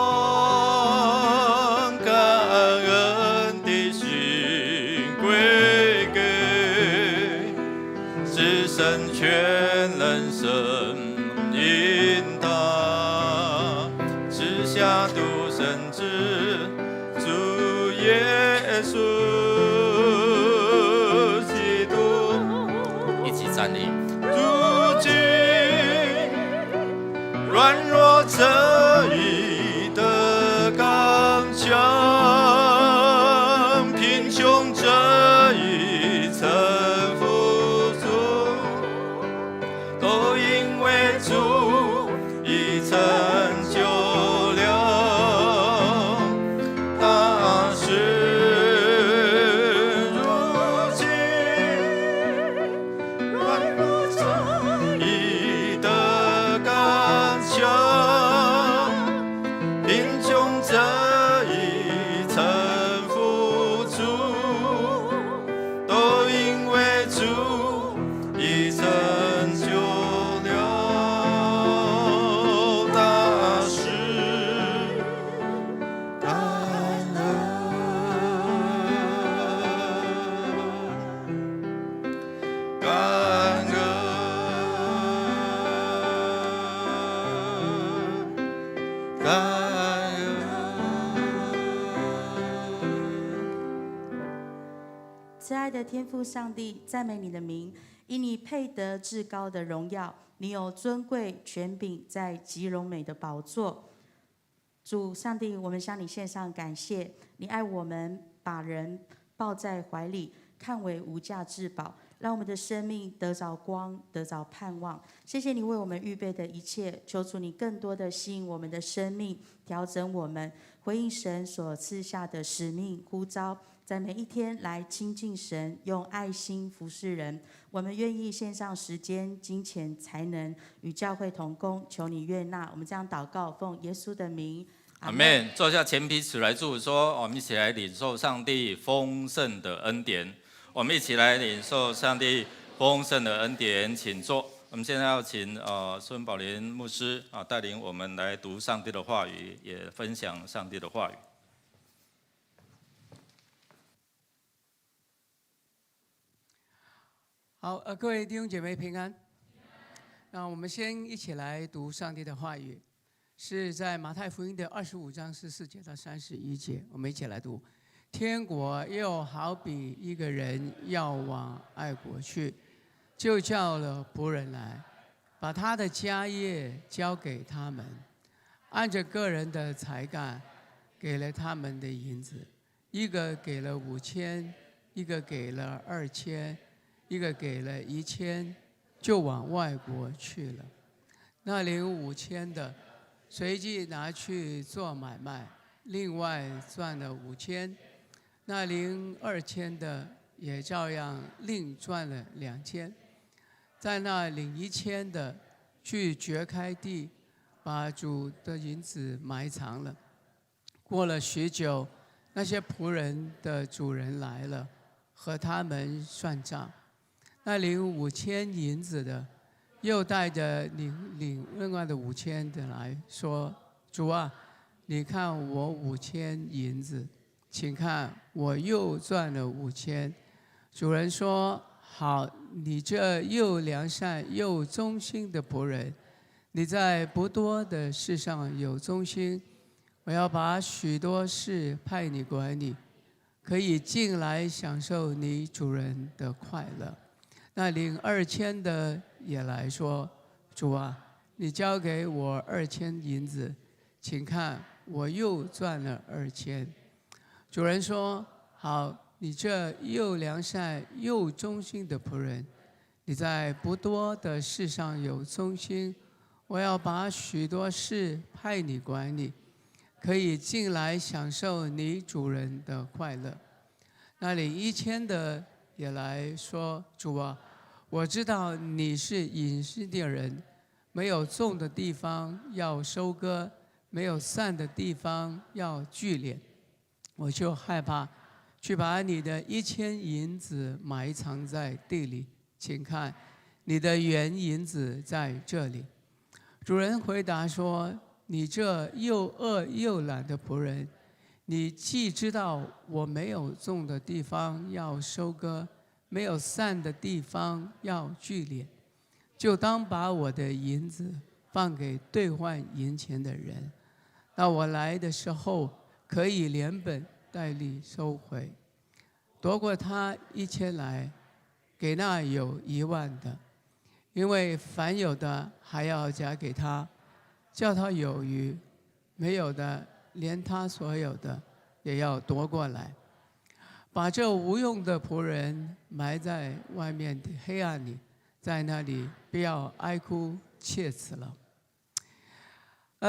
Speaker 1: 神全能神，因他赐下独生子主耶稣基督，一起站立。如今软弱侧翼的刚强，贫穷这一层。都因为主已成就了大事，如今软弱侧翼的刚强，贫穷这一层付出，都因为主已成就。
Speaker 5: 慈爱的天父上帝，赞美你的名，因你配得至高的荣耀，你有尊贵权柄在极荣美的宝座。主上帝，我们向你献上感谢，你爱我们，把人抱在怀里，看为无价之宝，让我们的生命得着光，得着盼望。谢谢你为我们预备的一切，求主你更多的吸引我们的生命，调整我们，回应神所赐下的使命呼召，在每一天来亲近神，用爱心服侍人。我们愿意献上时间、金钱、才能，与教会同工，求你悦纳。我们这样祷告，奉耶稣的名，
Speaker 1: 阿们。坐下前彼此来祝说，我们一起来领受上帝丰盛的恩典。我们一起来领受上帝丰盛的恩典，请坐。我们现在要请孙宝莲牧师带领我们来读上帝的话语，也分享上帝的话语。
Speaker 6: 好，各位弟兄姐妹平安。那我们先一起来读上帝的话语，是在马太福音的25章14节到31节，我们一起来读。天国又好比一个人要往爱国去，就叫了仆人来，把他的家业交给他们，按着个人的才干，给了他们的银子，一个给了5000，一个给了2000，一个给了1000，就往外国去了。那领5000的，随即拿去做买卖，另外赚了5000。那领2000的也照样另赚了2000，在那领1000的去掘开地，把主的银子埋藏了。过了许久，那些仆人的主人来了，和他们算账。那领5000银子的，又带着领另外的5000的来说：“主啊，你看我5000银子。请看，我又赚了5000。”主人说：“好，你这又良善又忠心的仆人，你在不多的事上有忠心，我要把许多事派你管理，可以进来享受你主人的快乐。”那领2000的也来说：“主啊，你交给我2000银子，请看，我又赚了2000。”主人说：“好，你这又良善又忠心的仆人，你在不多的事上有忠心，我要把许多事派你管理，可以进来享受你主人的快乐。”那领1000的也来说：“主啊，我知道你是隐士的人，没有种的地方要收割，没有散的地方要聚敛。我就害怕，去把你的1000银子埋藏在地里。请看，你的原银子在这里。”主人回答说：“你这又恶又懒的仆人，你既知道我没有种的地方要收割，没有散的地方要聚敛，就当把我的银子放给兑换银钱的人。到我来的时候，可以连本带利收回。夺过他1000来，给那有10000的，因为凡有的还要加给他，叫他有余；没有的，连他所有的也要夺过来。把这无用的仆人埋在外面的黑暗里，在那里不要哀哭切齿了。”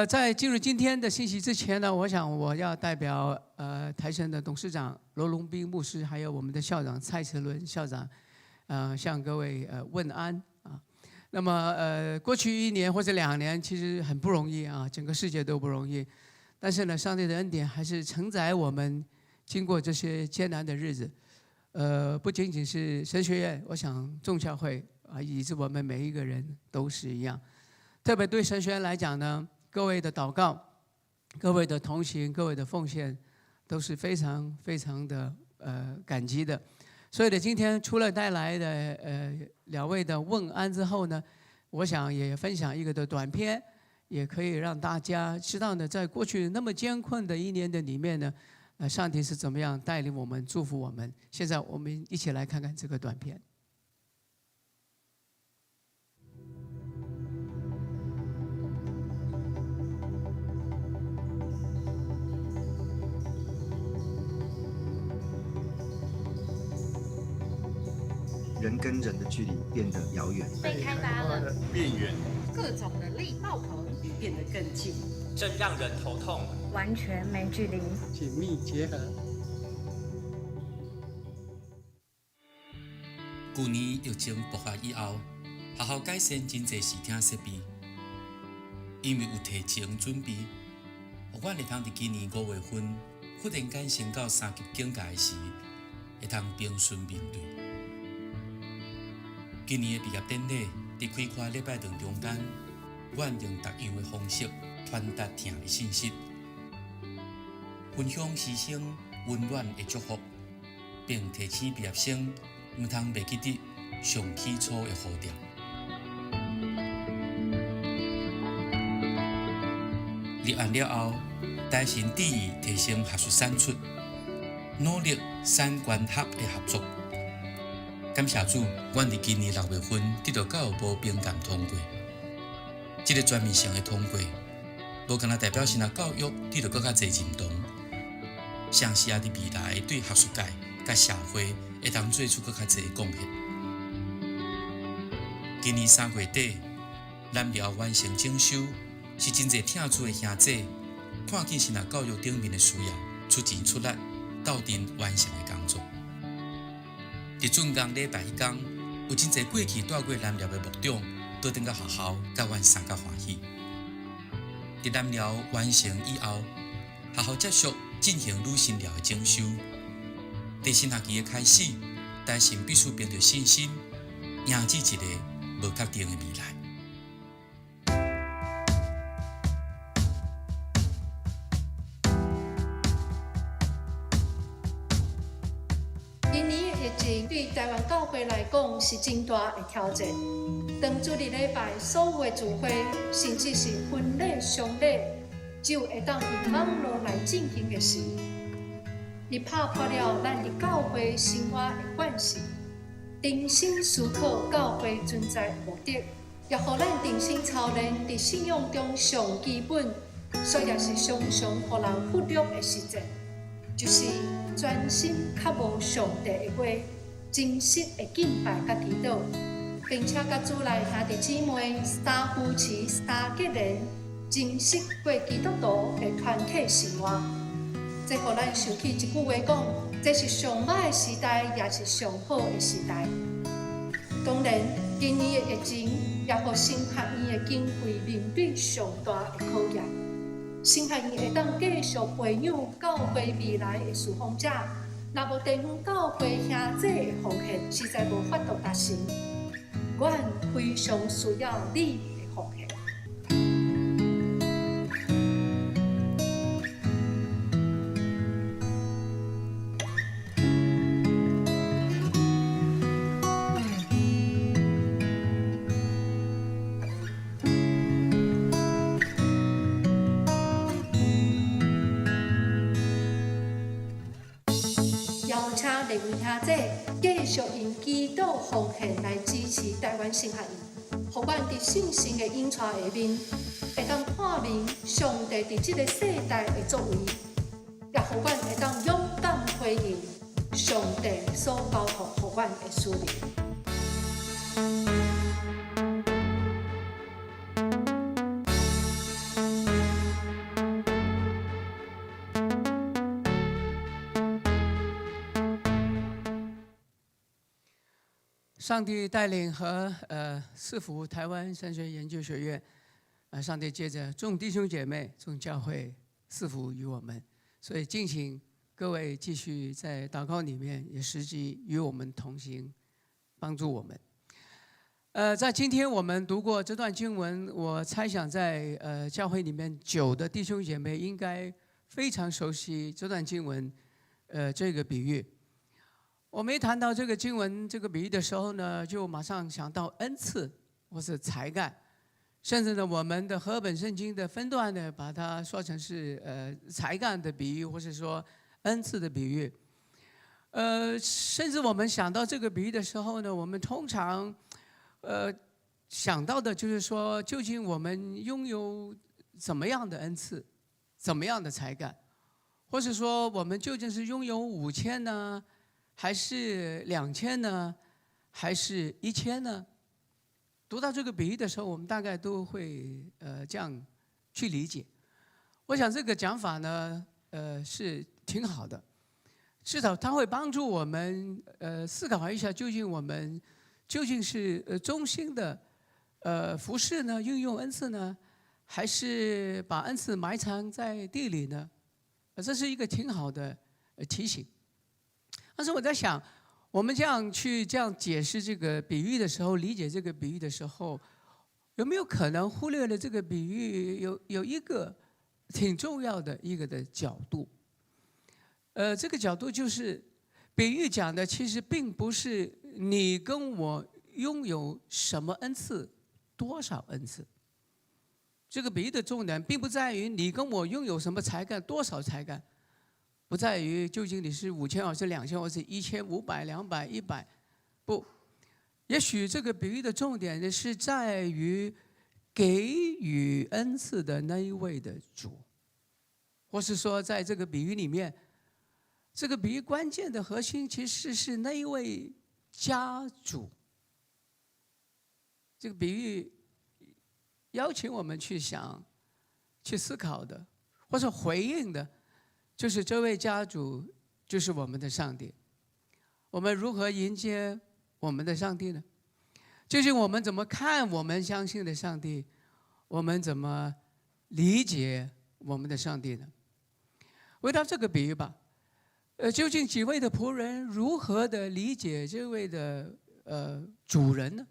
Speaker 6: 在进入今天的信息之前呢，我想我要代表台神的董事长罗荣斌牧师，还有我们的校长蔡慈伦校长，向各位问安啊。那么过去1年或者2年，其实很不容易啊，整个世界都不容易。但是呢，上帝的恩典还是承载我们经过这些艰难的日子。不仅仅是神学院，我想众教会啊，以及我们每一个人都是一样。特别对神学院来讲呢，各位的祷告、各位的同行、各位的奉献，都是非常非常的感激的。所以呢，今天除了带来的2位的问安之后呢，我想也分享一个的短片，也可以让大家知道呢，在过去那么艰困的1年的里面呢，上帝是怎么样带领我们、祝福我们。现在我们一起来看看这个短片。
Speaker 7: 人跟人的距离变得遥远。
Speaker 4: 被开发了，
Speaker 8: 变远，
Speaker 4: 各种能力爆棚，
Speaker 5: 变得更近，
Speaker 9: 正让人头痛。
Speaker 4: 完全没距离，
Speaker 6: 紧密结合。
Speaker 10: 去年疫情爆发以后，学校改善真侪视听设备，因为有提前准备，互阮会通伫今年5月份忽然间升到3级警戒时，会通平顺面对。今年的毕业典礼伫开课礼拜堂中间，阮用特样的方式传达听的信息，分享师生温暖的祝福，并提醒毕业生毋通袂记得上起初的呼召。立案了后，台新旨意提升学术产出，努力产官学的合作。感谢主，阮伫今年6月份得到教育部评鉴通过。这个全面性的通过，无仅代表是咱教育得到更加侪认同，像是也伫未来对学术界甲社会会当做出更加侪贡献。今年3月底，南寮完成整修，是真侪听主的兄弟看见是咱教育顶面的需要，出钱出力，斗阵完成的工作。伫准工礼拜迄天，有真侪过去带过南寮的牧长，倒转到学校，甲阮三甲欢喜。伫南寮完成以后，学校接续进行女新寮的整修。第新学期的开始，台新必须凭着信心，迎接一个无确定的未来。
Speaker 11: 今年的疫情对台湾教会来讲是真大的挑战。当主日礼拜所有的聚会，甚至是婚礼、丧礼，只有会当以网络来进行的时，你打破了咱伫教会生活的惯势，重新思考教会存在的目的，也互咱重新操练伫信仰中上基本，却也是常常互人忽略的实践，就是专心较无上帝的话，真实的敬拜甲祈祷，并且甲主内兄弟姊妹三夫妻三结连，真实过基督徒的团体生活。这互咱想起一句话讲，这是上歹的时代，也是上好的时代。当然，今年的疫情也互新学院的经费面对上大的考验。新学院会当继续培养教会未来的侍奉者，若无地方教会兄弟的奉献，实在无法度达成。阮非常需要你的奉献。邀请立位兄弟继续用祈祷奉献来支持台湾新学院，互阮伫信心的引带下面，会当看明上帝伫这个世代的作为，也互阮会当勇敢回应上帝所交托互阮的使命。
Speaker 6: 上帝带领和赐福台湾神学研究学院，上帝借着众弟兄姐妹、众教会赐福于我们，所以敬请各位继续在祷告里面也实际与我们同行，帮助我们。在今天我们读过这段经文，我猜想在教会里面久的弟兄姐妹应该非常熟悉这段经文，这个比喻。我没谈到这个经文这个比喻的时候呢，就马上想到恩赐或是才干，甚至呢我们的和本圣经的分段呢，把它说成是才干的比喻，或是说恩赐的比喻。甚至我们想到这个比喻的时候呢，我们通常想到的就是说，究竟我们拥有怎么样的恩赐，怎么样的才干，或是说我们究竟是拥有5000呢？还是2000呢？还是1000呢？读到这个比喻的时候，我们大概都会这样去理解。我想这个讲法呢，是挺好的，至少它会帮助我们思考一下，我们究竟是忠心的服侍呢，运用恩赐呢，还是把恩赐埋藏在地里呢？这是一个挺好的提醒。但是我在想，我们这样解释这个比喻的时候，理解这个比喻的时候，有没有可能忽略了这个比喻有一个挺重要的一个的角度？这个角度就是，比喻讲的其实并不是你跟我拥有什么恩赐，多少恩赐。这个比喻的重点并不在于你跟我拥有什么才干，多少才干。不在于究竟你是5000，还是2000，还是1500、200、100，不，也许这个比喻的重点呢是在于给予恩赐的那一位的主，或是说在这个比喻里面，这个比喻关键的核心其实是那一位家主。这个比喻邀请我们去想、去思考的，或者回应的。就是这位家主，就是我们的上帝。我们如何迎接我们的上帝呢？究竟我们怎么看我们相信的上帝？我们怎么理解我们的上帝呢？回到这个比喻吧，究竟几位的仆人如何的理解这位的主人呢？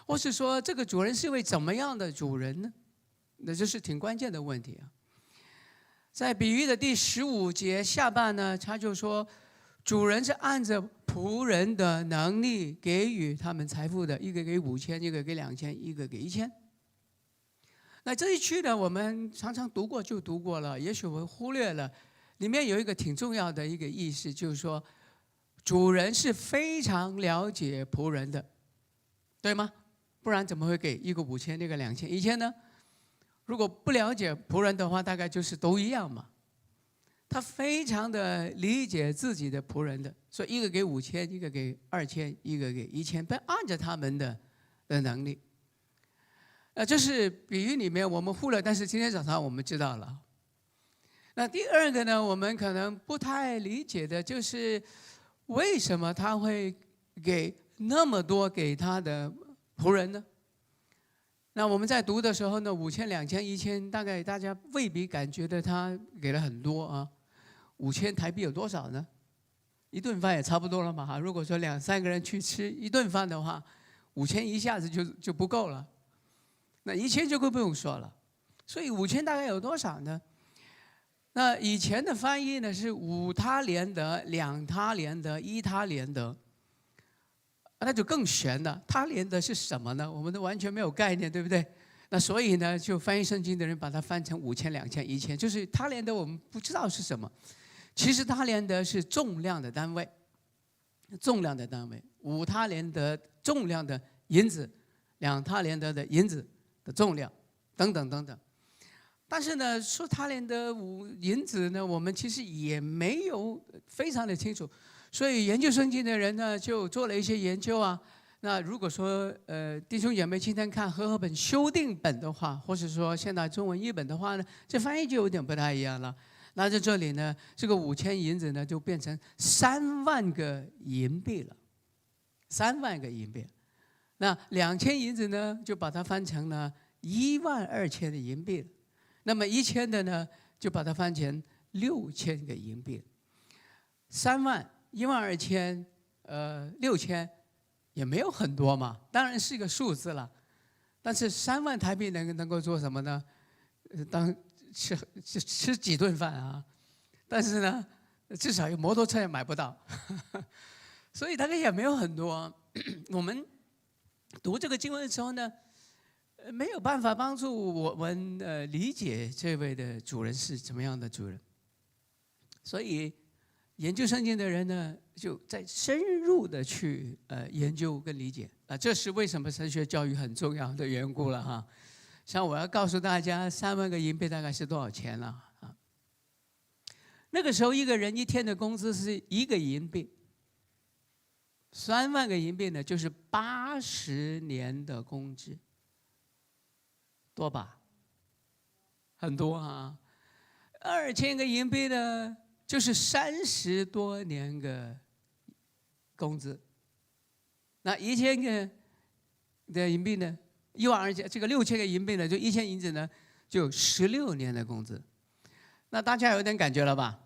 Speaker 6: 或是说这个主人是一位怎么样的主人呢？那这是挺关键的问题啊。在比喻的第15节下半呢，他就说，主人是按着仆人的能力给予他们财富的，一个给5000，一个给2000，一个给1000。那这一句呢，我们常常读过就读过了，也许我们忽略了，里面有一个挺重要的一个意思，就是说，主人是非常了解仆人的，对吗？不然怎么会给一个5000，一个2000、1000呢？如果不了解仆人的话，大概就是都一样嘛。他非常的理解自己的仆人的，所以一个给5000，一个给2000，一个给1000，不按着他们的能力。这是比喻里面我们忽略，但是今天早上我们知道了。那第二个呢，我们可能不太理解的就是为什么他会给那么多给他的仆人呢？那我们在读的时候呢，5000、2000、1000，大概大家未必感觉到他给了很多啊。5000台币有多少呢？一顿饭也差不多了嘛哈。如果说2、3个人去吃一顿饭的话，5000一下子就不够了。那1000就更不用说了。所以5000大概有多少呢？那以前的翻译呢是5他连得、2他连得、1他连得。那就更玄了，他连得是什么呢？我们都完全没有概念，对不对？那所以呢，就翻译圣经的人把它翻成5000、2000、1000，就是他连得我们不知道是什么。其实他连得是重量的单位，重量的单位。5他连得重量的银子，2他连得的银子的重量，等等等等。但是呢，说他连得银子呢，我们其实也没有非常的清楚。所以研究圣经的人呢，就做了一些研究啊。那如果说弟兄姐妹今天看和合本修订本的话，或是说现代中文译本的话呢，这翻译就有点不太一样了。那在这里呢，这个5000银子呢，就变成3万个银币了，3万个银币。那2000银子呢，就把它翻成了12000的银币了。那么1000的呢，就把它翻成6000个银币。3万。12000， 6000，也没有很多嘛，当然是一个数字了。但是3万台币能够做什么呢？吃几顿饭啊？但是呢，至少有摩托车也买不到，所以大概也没有很多。我们读这个经文的时候呢，没有办法帮助我们理解这位的主人是怎么样的主人，所以。研究圣经的人呢，就在深入的去研究跟理解啊，这是为什么神学教育很重要的缘故了哈。像我要告诉大家，3万个银币大概是多少钱了啊？那个时候一个人一天的工资是1个银币3万个银币呢，就是80年的工资，多吧？很多啊。2000个银币呢，就是30多年个工资。那1000个的银币呢，12000，这个6000个银币呢，就1000银子呢，就16年的工资。那大家有点感觉了吧？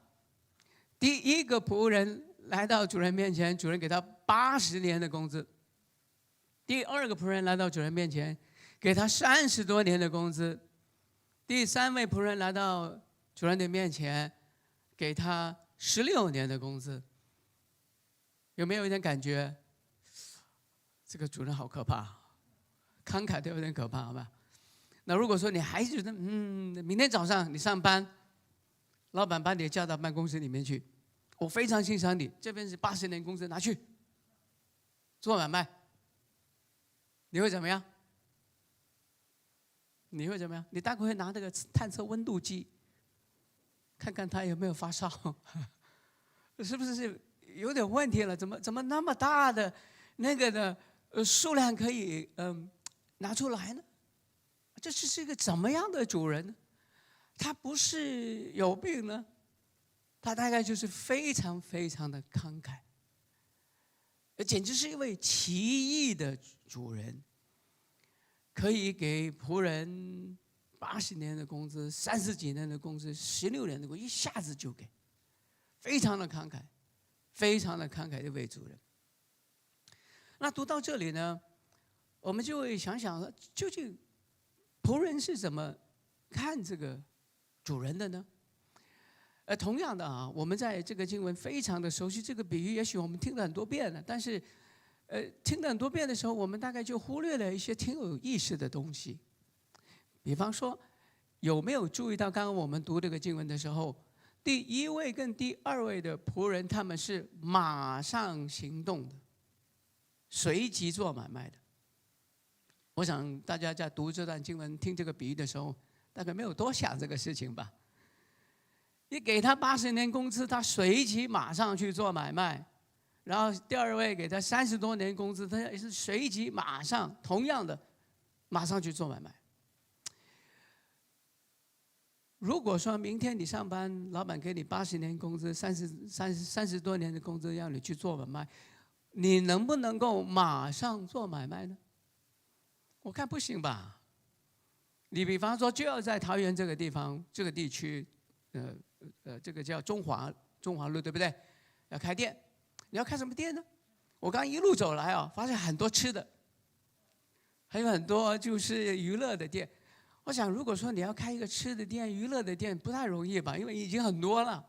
Speaker 6: 第一个仆人来到主人面前，主人给他80年的工资；第二个仆人来到主人面前，给他30多年的工资；第3位仆人来到主人的面前，给他16年的工资。有没有一点感觉？这个主人好可怕，慷慨的有点可怕，好吧？那如果说你还觉得，明天早上你上班，老板把你叫到办公室里面去，我非常欣赏你，这边是80年工资，拿去做买卖，你会怎么样？你会怎么样？你大概会拿那个探测温度计，看看他有没有发烧，是不是有点问题了？怎么那么大的那个的数量可以拿出来呢？这是一个怎么样的主人呢？他不是有病呢，他大概就是非常非常的慷慨，简直是一位奇异的主人，可以给仆人80年的工资、30几年的工资、16年的工资，一下子就给，非常的慷慨，非常的慷慨的一位主人。那读到这里呢，我们就会想想，究竟仆人是怎么看这个主人的呢？同样的啊，我们在这个经文非常的熟悉这个比喻，也许我们听了很多遍了，但是，听了很多遍的时候，我们大概就忽略了一些挺有意思的东西。比方说，有没有注意到刚刚我们读这个经文的时候，第1位跟第2位的仆人他们是马上行动的，随即做买卖的。我想大家在读这段经文、听这个比喻的时候，大概没有多想这个事情吧。你给他80年工资，他随即马上去做买卖；然后第2位给他30多年工资，他也是随即马上，同样的，马上去做买卖。如果说明天你上班，老板给你80年工资，30多年的工资让你去做买卖，你能不能够马上做买卖呢？我看不行吧。你比方说，就要在桃园这个地方、这个地区，这个叫中华路，对不对？要开店，你要开什么店呢？我刚一路走来啊，发现很多吃的，还有很多就是娱乐的店。我想，如果说你要开一个吃的店、娱乐的店，不太容易吧？因为已经很多了。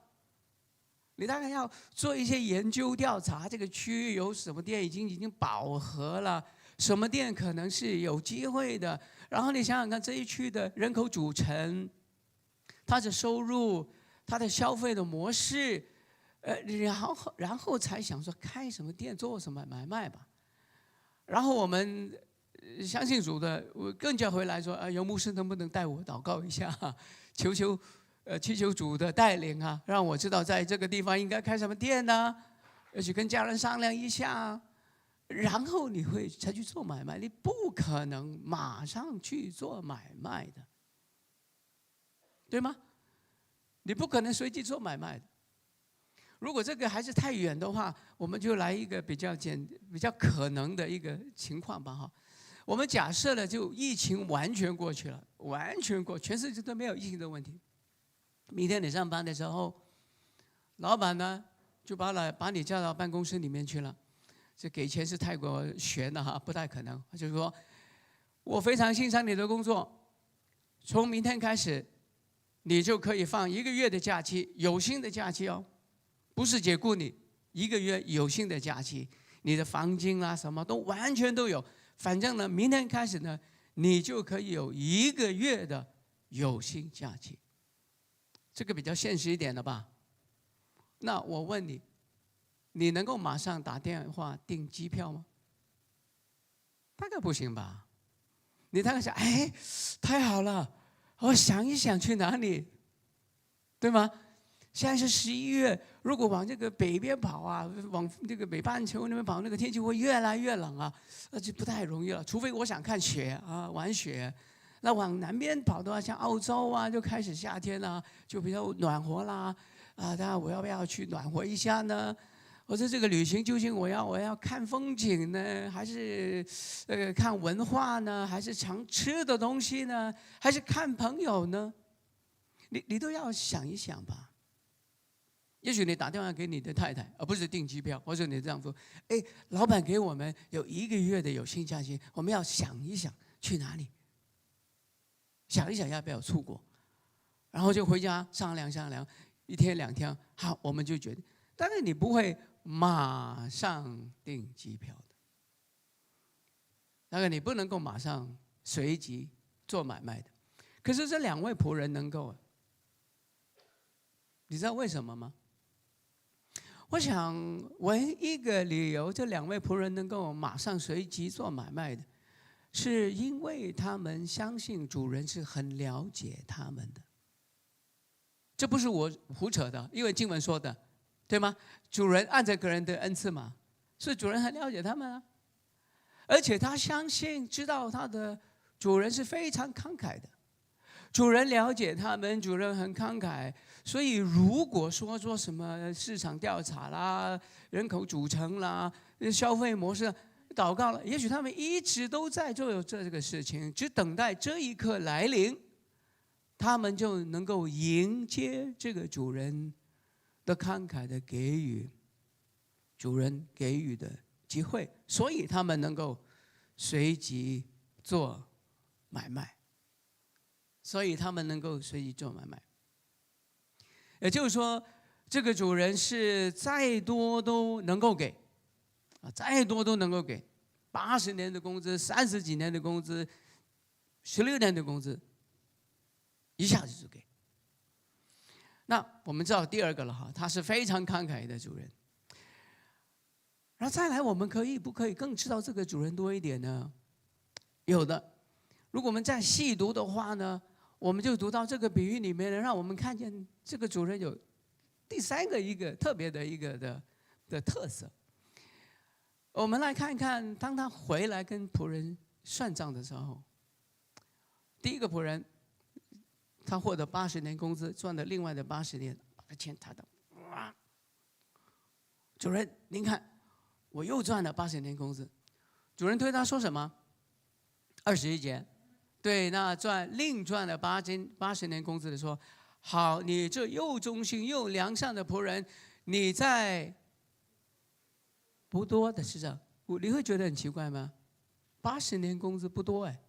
Speaker 6: 你大概要做一些研究调查，这个区域有什么店已经饱和了，什么店可能是有机会的。然后你想想看，这一区的人口组成，它的收入、它的消费的模式，然后才想说开什么店、做什么买卖吧。然后我们相信主的，我更加回来说，尤牧师能不能带我祷告一下，祈求主的带领啊，让我知道在这个地方应该开什么店呢？要去跟家人商量一下，然后你会才去做买卖。你不可能马上去做买卖的，对吗？你不可能随即做买卖的。如果这个还是太远的话，我们就来一个比较可能的一个情况吧，哈。我们假设了，就疫情完全过去了，全世界都没有疫情的问题。明天你上班的时候，老板呢就把你叫到办公室里面去了。这给钱是太过悬了哈，不太可能。就是说，我非常欣赏你的工作，从明天开始，你就可以放1个月的假期，有薪的假期哦，不是解雇你，1个月有薪的假期，你的房金啊什么都完全都有。反正呢，明天开始呢，你就可以有1个月的有薪假期。这个比较现实一点的吧？那我问你，你能够马上打电话订机票吗？大概不行吧？你大概想，哎，太好了，我想一想去哪里，对吗？现在是11月，如果往这个北边跑啊，往这个北半球那边跑，那个天气会越来越冷啊，那就不太容易了。除非我想看雪啊，玩雪。那往南边跑的话，像澳洲啊，就开始夏天啦，就比较暖和啦。啊，当然我要不要去暖和一下呢？或者这个旅行究竟我要看风景呢，还是看文化呢，还是常吃的东西呢，还是看朋友呢？你都要想一想吧。也许你打电话给你的太太，而不是订机票，或者你这样说：哎，老板给我们有1个月的有薪假期，我们要想一想去哪里。想一想要不要出国，然后就回家商量，1天2天，好，我们就决定。但是你不会马上订机票的，那个你不能够马上随即做买卖的。可是这2位仆人能够，你知道为什么吗？我想唯一一个理由，这2位仆人能够马上随即做买卖的，是因为他们相信主人是很了解他们的。这不是我胡扯的，因为经文说的，对吗？主人按着个人的恩赐嘛，是主人很了解他们啊，而且他相信知道他的主人是非常慷慨的，主人了解他们，主人很慷慨，所以如果说什么市场调查啦、人口组成啦、消费模式，祷告了，也许他们一直都在做这个事情，只等待这一刻来临，他们就能够迎接这个主人的慷慨的给予，主人给予的机会，所以他们能够随即做买卖，所以他们能够随即做买卖。也就是说，这个主人是再多都能够给。再多都能够给，80年的工资、30几年的工资、16年的工资，一下子就给。那我们知道第2个了哈，他是非常慷慨的主人。然后再来，我们不可以更知道这个主人多一点呢？有的，如果我们再细读的话呢，我们就读到这个比喻里面呢，让我们看见这个主人有第3个一个特别的一个的特色。我们来看一看，当他回来跟仆人算账的时候，第1个仆人，他获得80年工资，赚了另外的80年，把钱抬到，哇！主人，您看，我又赚了80年工资。主人对他说什么？21节，对那另赚了80年工资的说：好，你这又忠心又良善的仆人，你在不多的事上，你会觉得很奇怪吗？80年工资不多哎，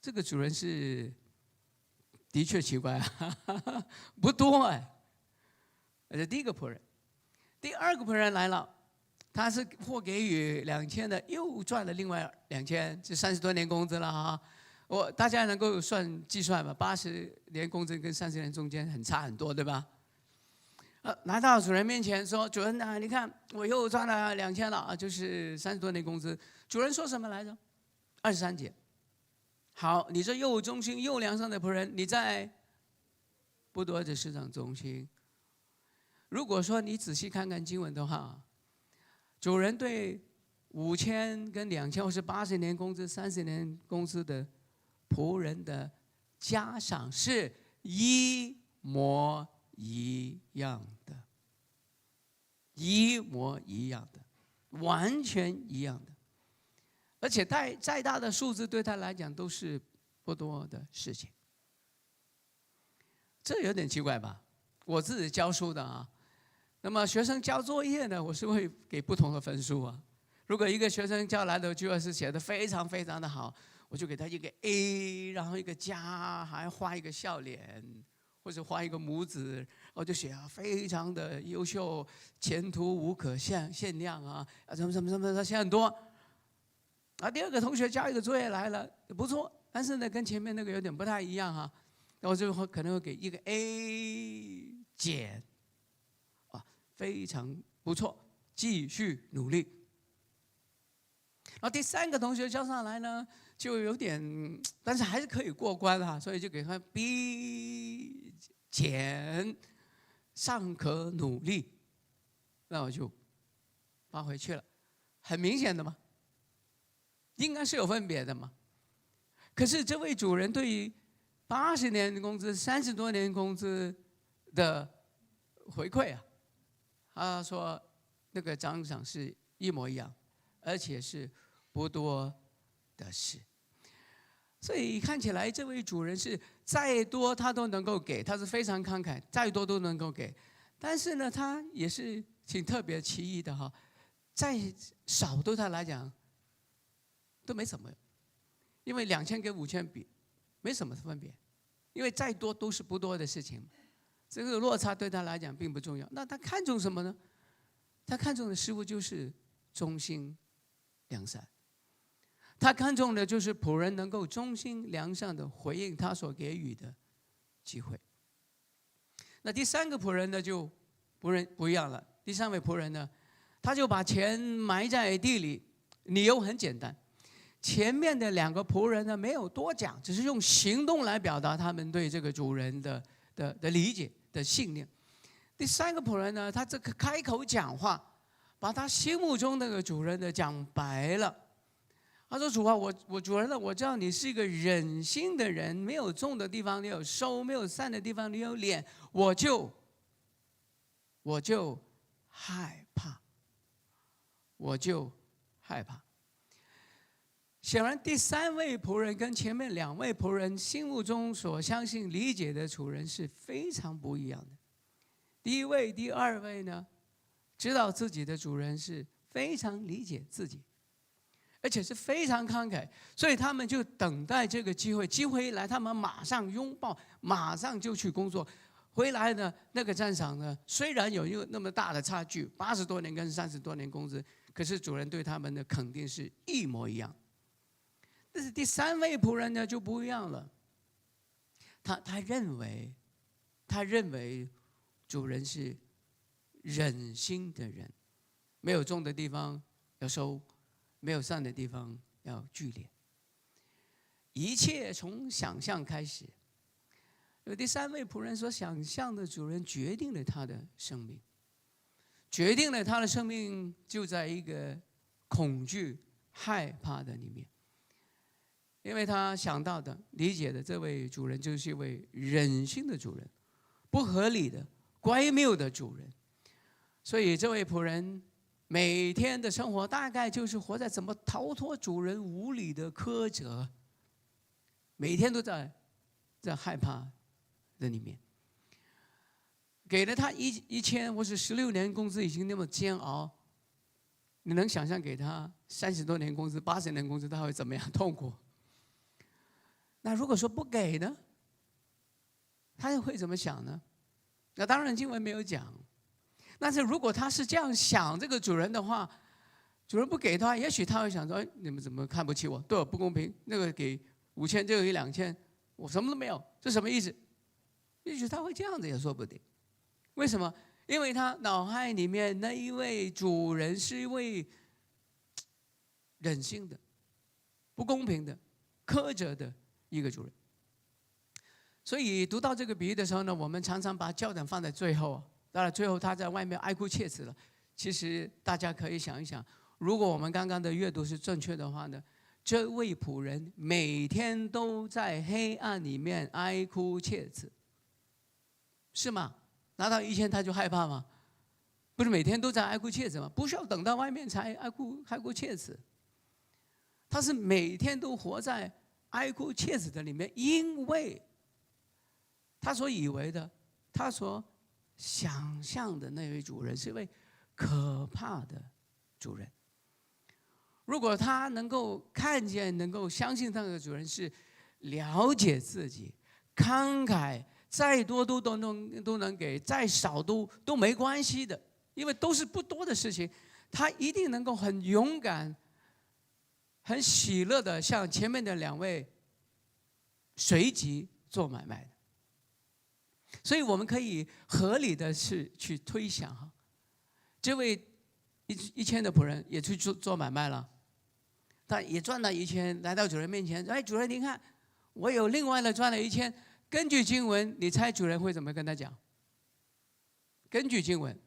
Speaker 6: 这个主人是的确奇怪啊，不多哎。这第1个仆人，第2个仆人来了，他是或给予2000的，又赚了另外2000，这30多年工资了哈。大家能够计算吧？80年工资跟30年中间差很多，对吧？来到主人面前说：“主人啊，你看我又赚了2000了啊，就是30多年工资。”主人说什么来着？23节。好，你这又忠心又良善的仆人，你在不多的事上忠心。如果说你仔细看看经文的话，主人对5000跟2000或是80年工资、30年工资的仆人的加赏是一模一样的，一模一样的，完全一样的，而且再大的数字对他来讲都是不多的事情。这有点奇怪吧？我自己教书的啊，那么学生交作业呢，我是会给不同的分数啊。如果一个学生交来的句子是写得非常非常的好，我就给他一个 A， 然后一个加，还画一个笑脸，或者画一个拇指，我就写非常的优秀，前途无可限量啊，什么写很多。啊，第2个同学交一个作业来了，不错，但是呢跟前面那个有点不太一样哈，我就可能会给一个 A 减，啊，非常不错，继续努力。然后第3个同学交上来呢，就有点，但是还是可以过关哈，所以就给他 B 俭，尚可努力，那我就发回去了，很明显的嘛，应该是有分别的嘛。可是这位主人对于80年工资、30多年工资的回馈啊，他说那个奖赏是一模一样，而且是不多的事。所以看起来这位主人是再多他都能够给，他是非常慷慨，再多都能够给。但是呢，他也是挺特别奇异的哈，再少对他来讲都没什么，因为2000跟5000比没什么分别，因为再多都是不多的事情，这个落差对他来讲并不重要。那他看重什么呢？他看重的事物就是忠心良善。他看重的就是仆人能够忠心良善的回应他所给予的机会。那第3个仆人呢，就不一样了。第3位仆人呢，他就把钱埋在地里，理由很简单。前面的2个仆人呢，没有多讲，只是用行动来表达他们对这个主人的理解的信念。第3个仆人呢，他这个开口讲话，把他心目中那个主人的讲白了。他说：“主啊，我主人呢？我知道你是一个忍心的人，没有种的地方你有收，没有散的地方你有敛，我就害怕，我就害怕。”显然，第3位仆人跟前面2位仆人心目中所相信、理解的主人是非常不一样的。第1位、第2位呢，知道自己的主人是非常理解自己。而且是非常慷慨，所以他们就等待这个机会，机会一来，他们马上拥抱，马上就去工作。回来呢，那个赞赏呢，虽然有一个那么大的差距，80多年跟30多年工资，可是主人对他们的肯定是一模一样。但是第3位仆人呢就不一样了，他认为主人是忍心的人，没有种的地方要收，没有散的地方要聚敛。一切从想象开始。有第3位仆人所想象的主人决定了他的生命，决定了他的生命就在一个恐惧、害怕的里面。因为他想到的、理解的这位主人就是一位忍心的主人，不合理的、乖谬的主人。所以这位仆人每天的生活大概就是活在怎么逃脱主人无理的苛责，每天都在害怕的里面。给了他1000或是16年工资已经那么煎熬，你能想象给他30多年工资、80年工资他会怎么样痛苦？那如果说不给呢，他又会怎么想呢？那当然经文没有讲。但是如果他是这样想这个主人的话，主人不给他，也许他会想说：“哎，你们怎么看不起我？对我不公平？那个给5000，这个给2000，我什么都没有，这什么意思？”也许他会这样子也说不定。为什么？因为他脑海里面那一位主人是一位忍心的、不公平的、苛责的一个主人。所以读到这个比喻的时候呢，我们常常把焦点放在最后。当然，最后他在外面哀哭切齿了。其实大家可以想一想，如果我们刚刚的阅读是正确的话呢，这位仆人每天都在黑暗里面哀哭切齿，是吗？拿到1000他就害怕吗？不是每天都在哀哭切齿吗？不需要等到外面才哀哭切齿。他是每天都活在哀哭切齿的里面，因为他所以为的，他所想象的那位主人是一位可怕的主人。如果他能够看见、能够相信那个主人是了解自己、慷慨，再多都能给，再少都没关系的，因为都是不多的事情，他一定能够很勇敢、很喜乐的向前面的2位随即做买卖的。所以我们可以合理的去推想哈，这位1000的仆人也去做买卖了，他也赚了1000，来到主人面前，哎，主人您看，我有另外的赚了1000，根据经文，你猜主人会怎么跟他讲？根据经文，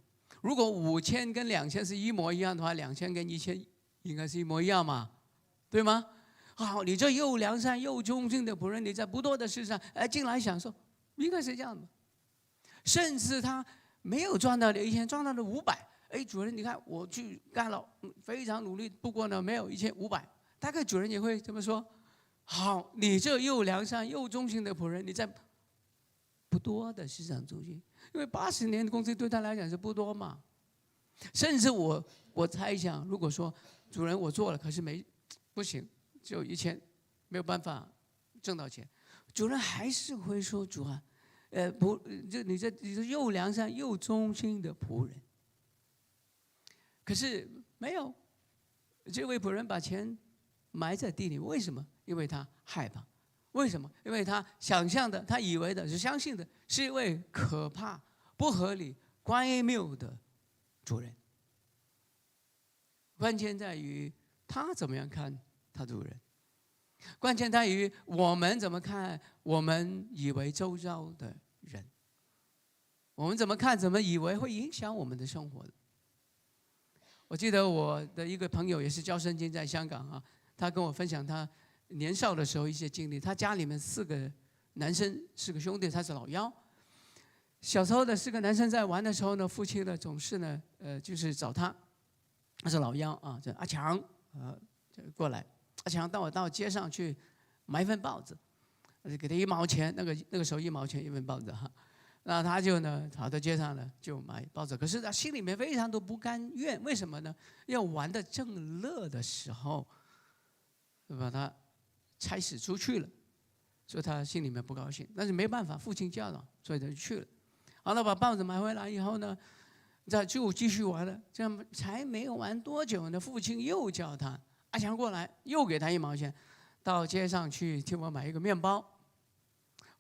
Speaker 6: 如果5000跟2000是一模一样的话，2000跟1000应该是一模一样嘛，对吗？好，你这又良善又忠心的仆人，你在不多的事上进来享受，应该是这样的。甚至他没有赚到1000，赚到了500。主人，你看我去干了，非常努力，不过呢没有1500，大概主人也会这么说。好，你这又良善又忠心的仆人，你在不多的事上忠心，因为80年的工资对他来讲是不多嘛。甚至我猜想，如果说主人我做了，可是不行，只有1000，没有办法挣到钱，主人还是会说主啊，你这又良善又忠心的仆人。可是没有，这位仆人把钱埋在地里，为什么？因为他害怕。为什么？因为他想象的，他以为的，是相信的，是一位可怕、不合理、乖谬的主人。关键在于他怎么样看他主人，关键在于我们怎么看我们以为周遭的人，我们怎么看，怎么以为会影响我们的生活的。我记得我的一个朋友也是教圣经，在香港啊，他跟我分享他年少的时候一些经历。他家里面4个男生，4个兄弟，他是老幺。小时候的4个男生在玩的时候呢，父亲呢总是呢就是找他，他是老幺啊，这阿强就过来，阿强带我到街上去买一份报纸，给他1毛钱，那个时候1毛钱一份报纸哈。那他就呢跑到街上呢就买报纸，可是他心里面非常的不甘愿，为什么呢？要玩的正乐的时候，就把他差使出去了，所以他心里面不高兴。但是没办法，父亲叫了，所以他就去了。好了，把报纸买回来以后呢，就继续玩了。这样才没有玩多久呢，父亲又叫他阿强过来，又给他1毛钱，到街上去替我买一个面包。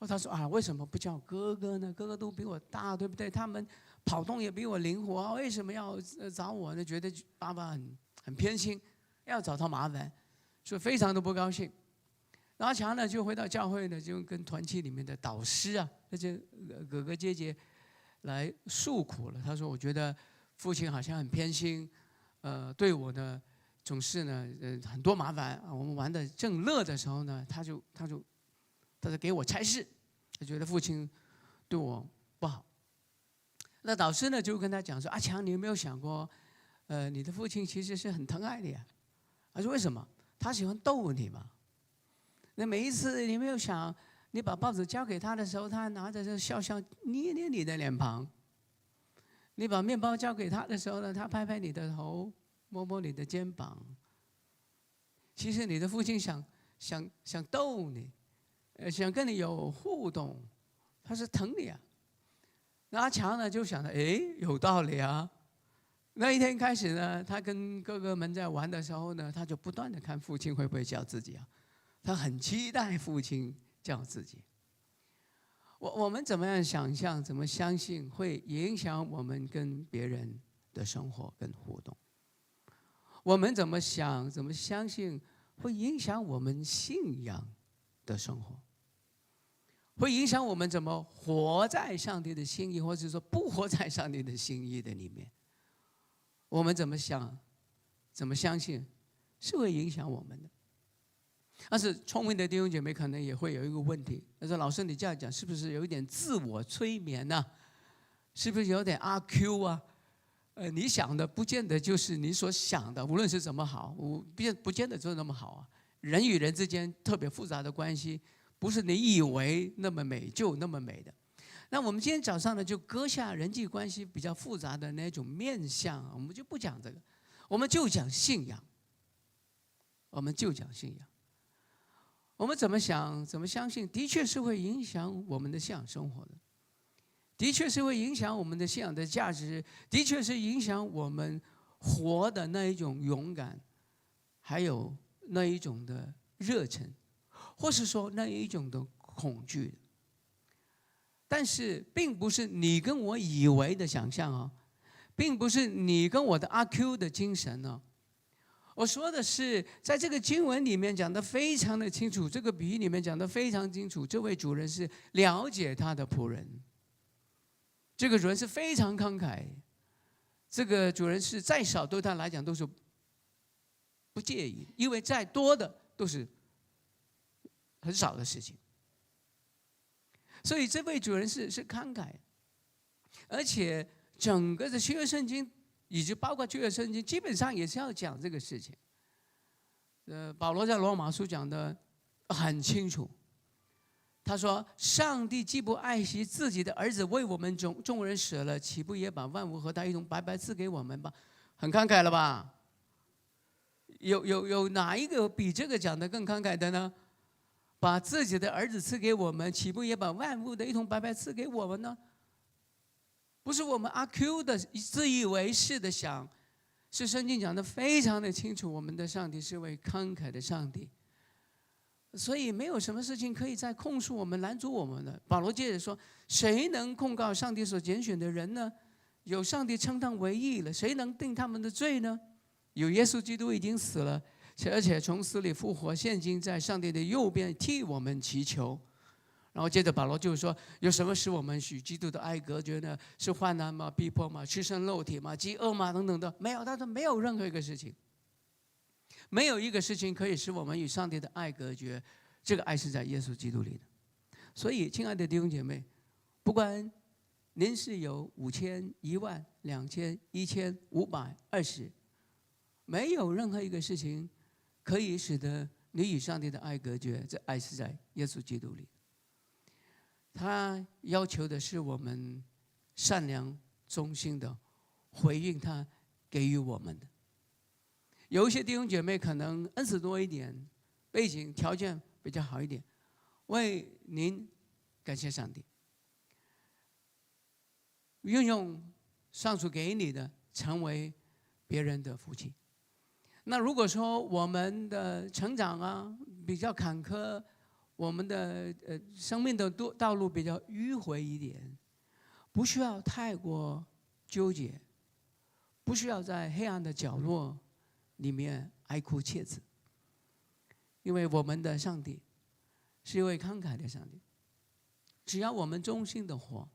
Speaker 6: 他说啊，为什么不叫哥哥呢？哥哥都比我大，对不对？他们跑动也比我灵活，为什么要找我呢？觉得爸爸很偏心，要找他麻烦，所以非常的不高兴。阿强呢就回到教会呢，就跟团契里面的导师啊，那些哥哥姐姐来诉苦了。他说：“我觉得父亲好像很偏心，对我呢总是呢很多麻烦啊。我们玩的正乐的时候呢，他就给我差事，他觉得父亲对我不好。那导师呢就跟他讲说：阿强，你有没有想过，你的父亲其实是很疼爱你啊？他说为什么？他喜欢逗你嘛。那每一次你没有想，你把报纸交给他的时候，他拿着这笑笑捏捏你的脸庞；你把面包交给他的时候呢，他拍拍你的头，摸摸你的肩膀。其实你的父亲想逗你。想跟你有互动，他是疼你啊。那阿强呢就想着，有道理啊。那一天开始呢，他跟哥哥们在玩的时候呢，他就不断的看父亲会不会叫自己啊。他很期待父亲叫自己。我们怎么样想象，怎么相信，会影响我们跟别人的生活跟互动。我们怎么想，怎么相信，会影响我们信仰的生活。会影响我们怎么活在上帝的心意，或者说不活在上帝的心意的里面。我们怎么想，怎么相信，是会影响我们的。但是聪明的弟兄姐妹可能也会有一个问题，他说：“老师，你这样讲是不是有一点自我催眠呢？是不是有点阿 Q 啊？你想的不见得就是你所想的，无论是怎么好，不见得就那么好啊。人与人之间特别复杂的关系。”不是你以为那么美就那么美的。那我们今天早上呢，就割下人际关系比较复杂的那种面向，我们就不讲这个，我们就讲信仰。我们就讲信仰。我们怎么想，怎么相信，的确是会影响我们的信仰生活的，的确是会影响我们的信仰的价值，的确是影响我们活的那一种勇敢，还有那一种的热忱。或是说那一种的恐惧，但是并不是你跟我以为的想象哦，并不是你跟我的阿 Q 的精神哦。我说的是，在这个经文里面讲得非常的清楚，这个比喻里面讲得非常清楚，这位主人是了解他的仆人，这个主人是非常慷慨，这个主人是再少对他来讲都是不介意，因为再多的都是很少的事情。所以这位主人是慷慨，而且整个的旧约圣经，以及包括旧约圣经，基本上也是要讲这个事情。保罗在罗马书讲的很清楚，他说：“上帝既不爱惜自己的儿子，为我们众人舍了，岂不也把万物和他一同白白赐给我们吧？”很慷慨了吧？有哪一个比这个讲的更慷慨的呢？把自己的儿子赐给我们，岂不也把万物的一同白白赐给我们呢？不是我们阿 Q 的自以为是的想，是圣经讲的非常的清楚，我们的上帝是位慷慨的上帝，所以没有什么事情可以再控诉我们、拦阻我们的。保罗接着说：“谁能控告上帝所拣选的人呢？有上帝称他为义了，谁能定他们的罪呢？有耶稣基督已经死了，而且从死里复活，现今在上帝的右边替我们祈求。”然后接着保罗就说：“有什么使我们与基督的爱隔绝呢？是患难吗？逼迫吗？赤身露体吗？饥饿吗？等等的，没有。他说没有任何一个事情，没有一个事情可以使我们与上帝的爱隔绝。这个爱是在耶稣基督里的。所以，亲爱的弟兄姐妹，不管您是有5000、10000、2000、1520，没有任何一个事情可以使得你与上帝的爱隔绝。这爱是在耶稣基督里。他要求的是我们善良忠心的回应他给予我们的。有一些弟兄姐妹可能恩赐多一点，背景条件比较好一点，为您感谢上帝，运用上主给你的成为别人的福气。那如果说我们的成长啊比较坎坷，我们的生命的道路比较迂回一点，不需要太过纠结，不需要在黑暗的角落里面哀哭切齿，因为我们的上帝是一位慷慨的上帝。只要我们忠心的活，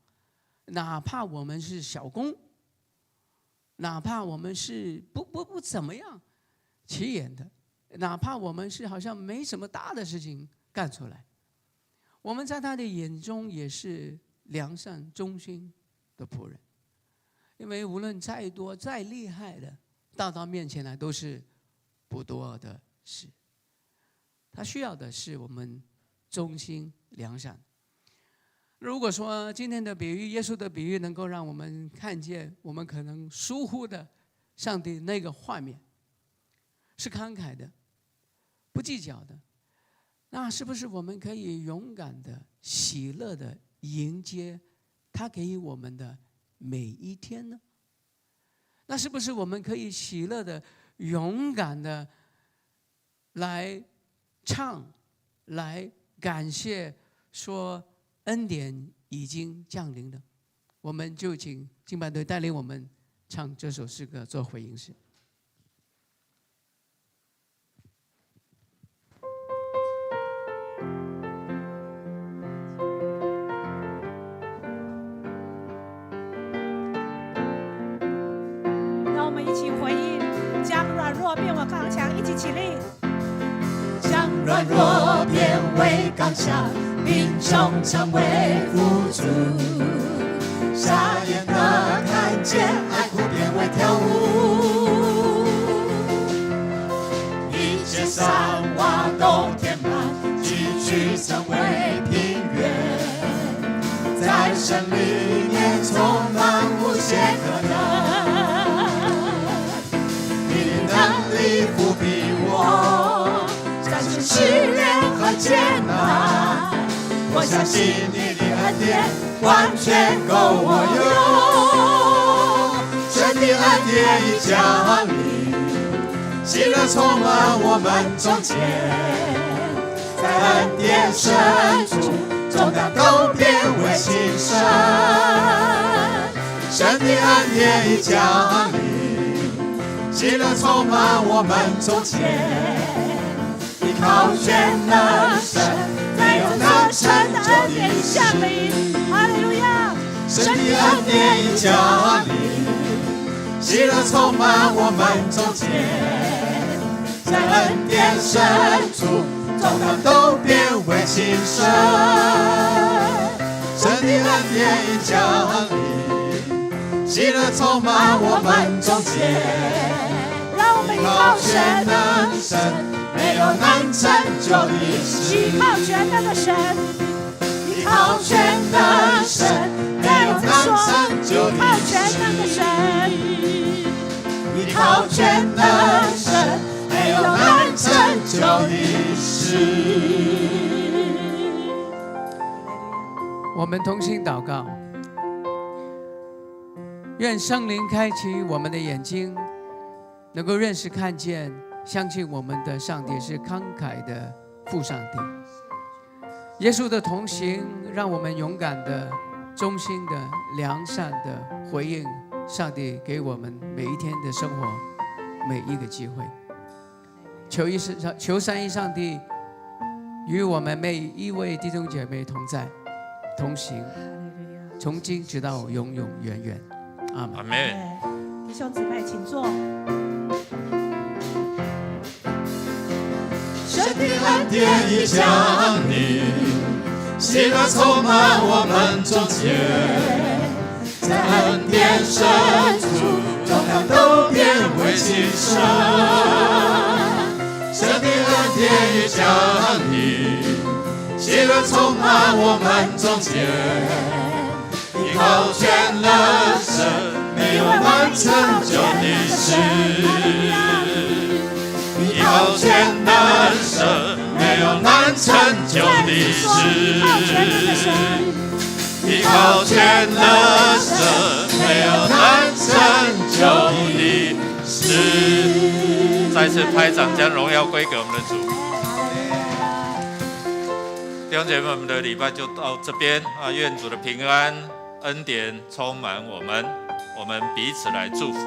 Speaker 6: 哪怕我们是小工，哪怕我们是不怎么样起眼的，哪怕我们是好像没什么大的事情干出来，我们在他的眼中也是良善忠心的仆人。因为无论再多再厉害的，到他面前来都是不多的事。他需要的是我们忠心良善。如果说今天的比喻，耶稣的比喻能够让我们看见我们可能疏忽的上帝那个画面，是慷慨的，不计较的，那是不是我们可以勇敢的、喜乐的迎接他给予我们的每一天呢？那是不是我们可以喜乐的、勇敢的来唱、来感谢，说恩典已经降临了？我们就请敬拜队带领我们唱这首诗歌做回应诗。
Speaker 2: 让我们一起回应，将软弱变为刚强，一起起立。
Speaker 3: 将软弱变为刚强，贫穷成为富足，瞎眼的看见，爱哭变为跳舞，一切山洼都填满，崎岖成为平原，在神里面充满无限可能，你能力扶庇我试炼和艰难，我相信你的恩典完全够我用。神的恩典已降临，喜乐充满我们中间，在恩典深处，重担都变为轻省。神的恩典已降临，喜乐充满我们中间，依靠全能神，没有难成就的事。
Speaker 2: 哈利路亚！
Speaker 3: 神的恩典已降临，喜乐充满我们中间，在恩典深处，重担都变为轻省。神的恩典已降临，喜乐充满我们中间，
Speaker 2: 让我们依靠全能
Speaker 3: 神，没有难成就的事。
Speaker 2: 依靠全能的神，
Speaker 3: 依靠全能神，没有难成就的事。依靠全能神，没有难成就的事。
Speaker 6: 我们同心祷告，愿圣灵开启我们的眼睛，能够认识、看见、相信我们的上帝是慷慨的父上帝。耶稣的同行，让我们勇敢的、忠心的、良善的回应上帝给我们每一天的生活每一个机会。求三一上帝与我们每一位弟兄姐妹同在同行，从今直到永永远远。阿们。
Speaker 1: 阿们。
Speaker 2: 弟兄姊妹，请坐。
Speaker 3: 神的恩典已降临，喜乐充满我们中间，在恩典深处，重担都变为轻省。神的恩典已降临，喜乐充满我们中间，依靠全能神，没有难成就的事。依靠全能神，没有难成就的事。依靠全能神，没有难成就的事。
Speaker 1: 再次拍掌，将荣耀归给我们的主。弟兄姐妹，我们的礼拜就到这边啊！愿主的平安、恩典充满我们，我们彼此来祝福。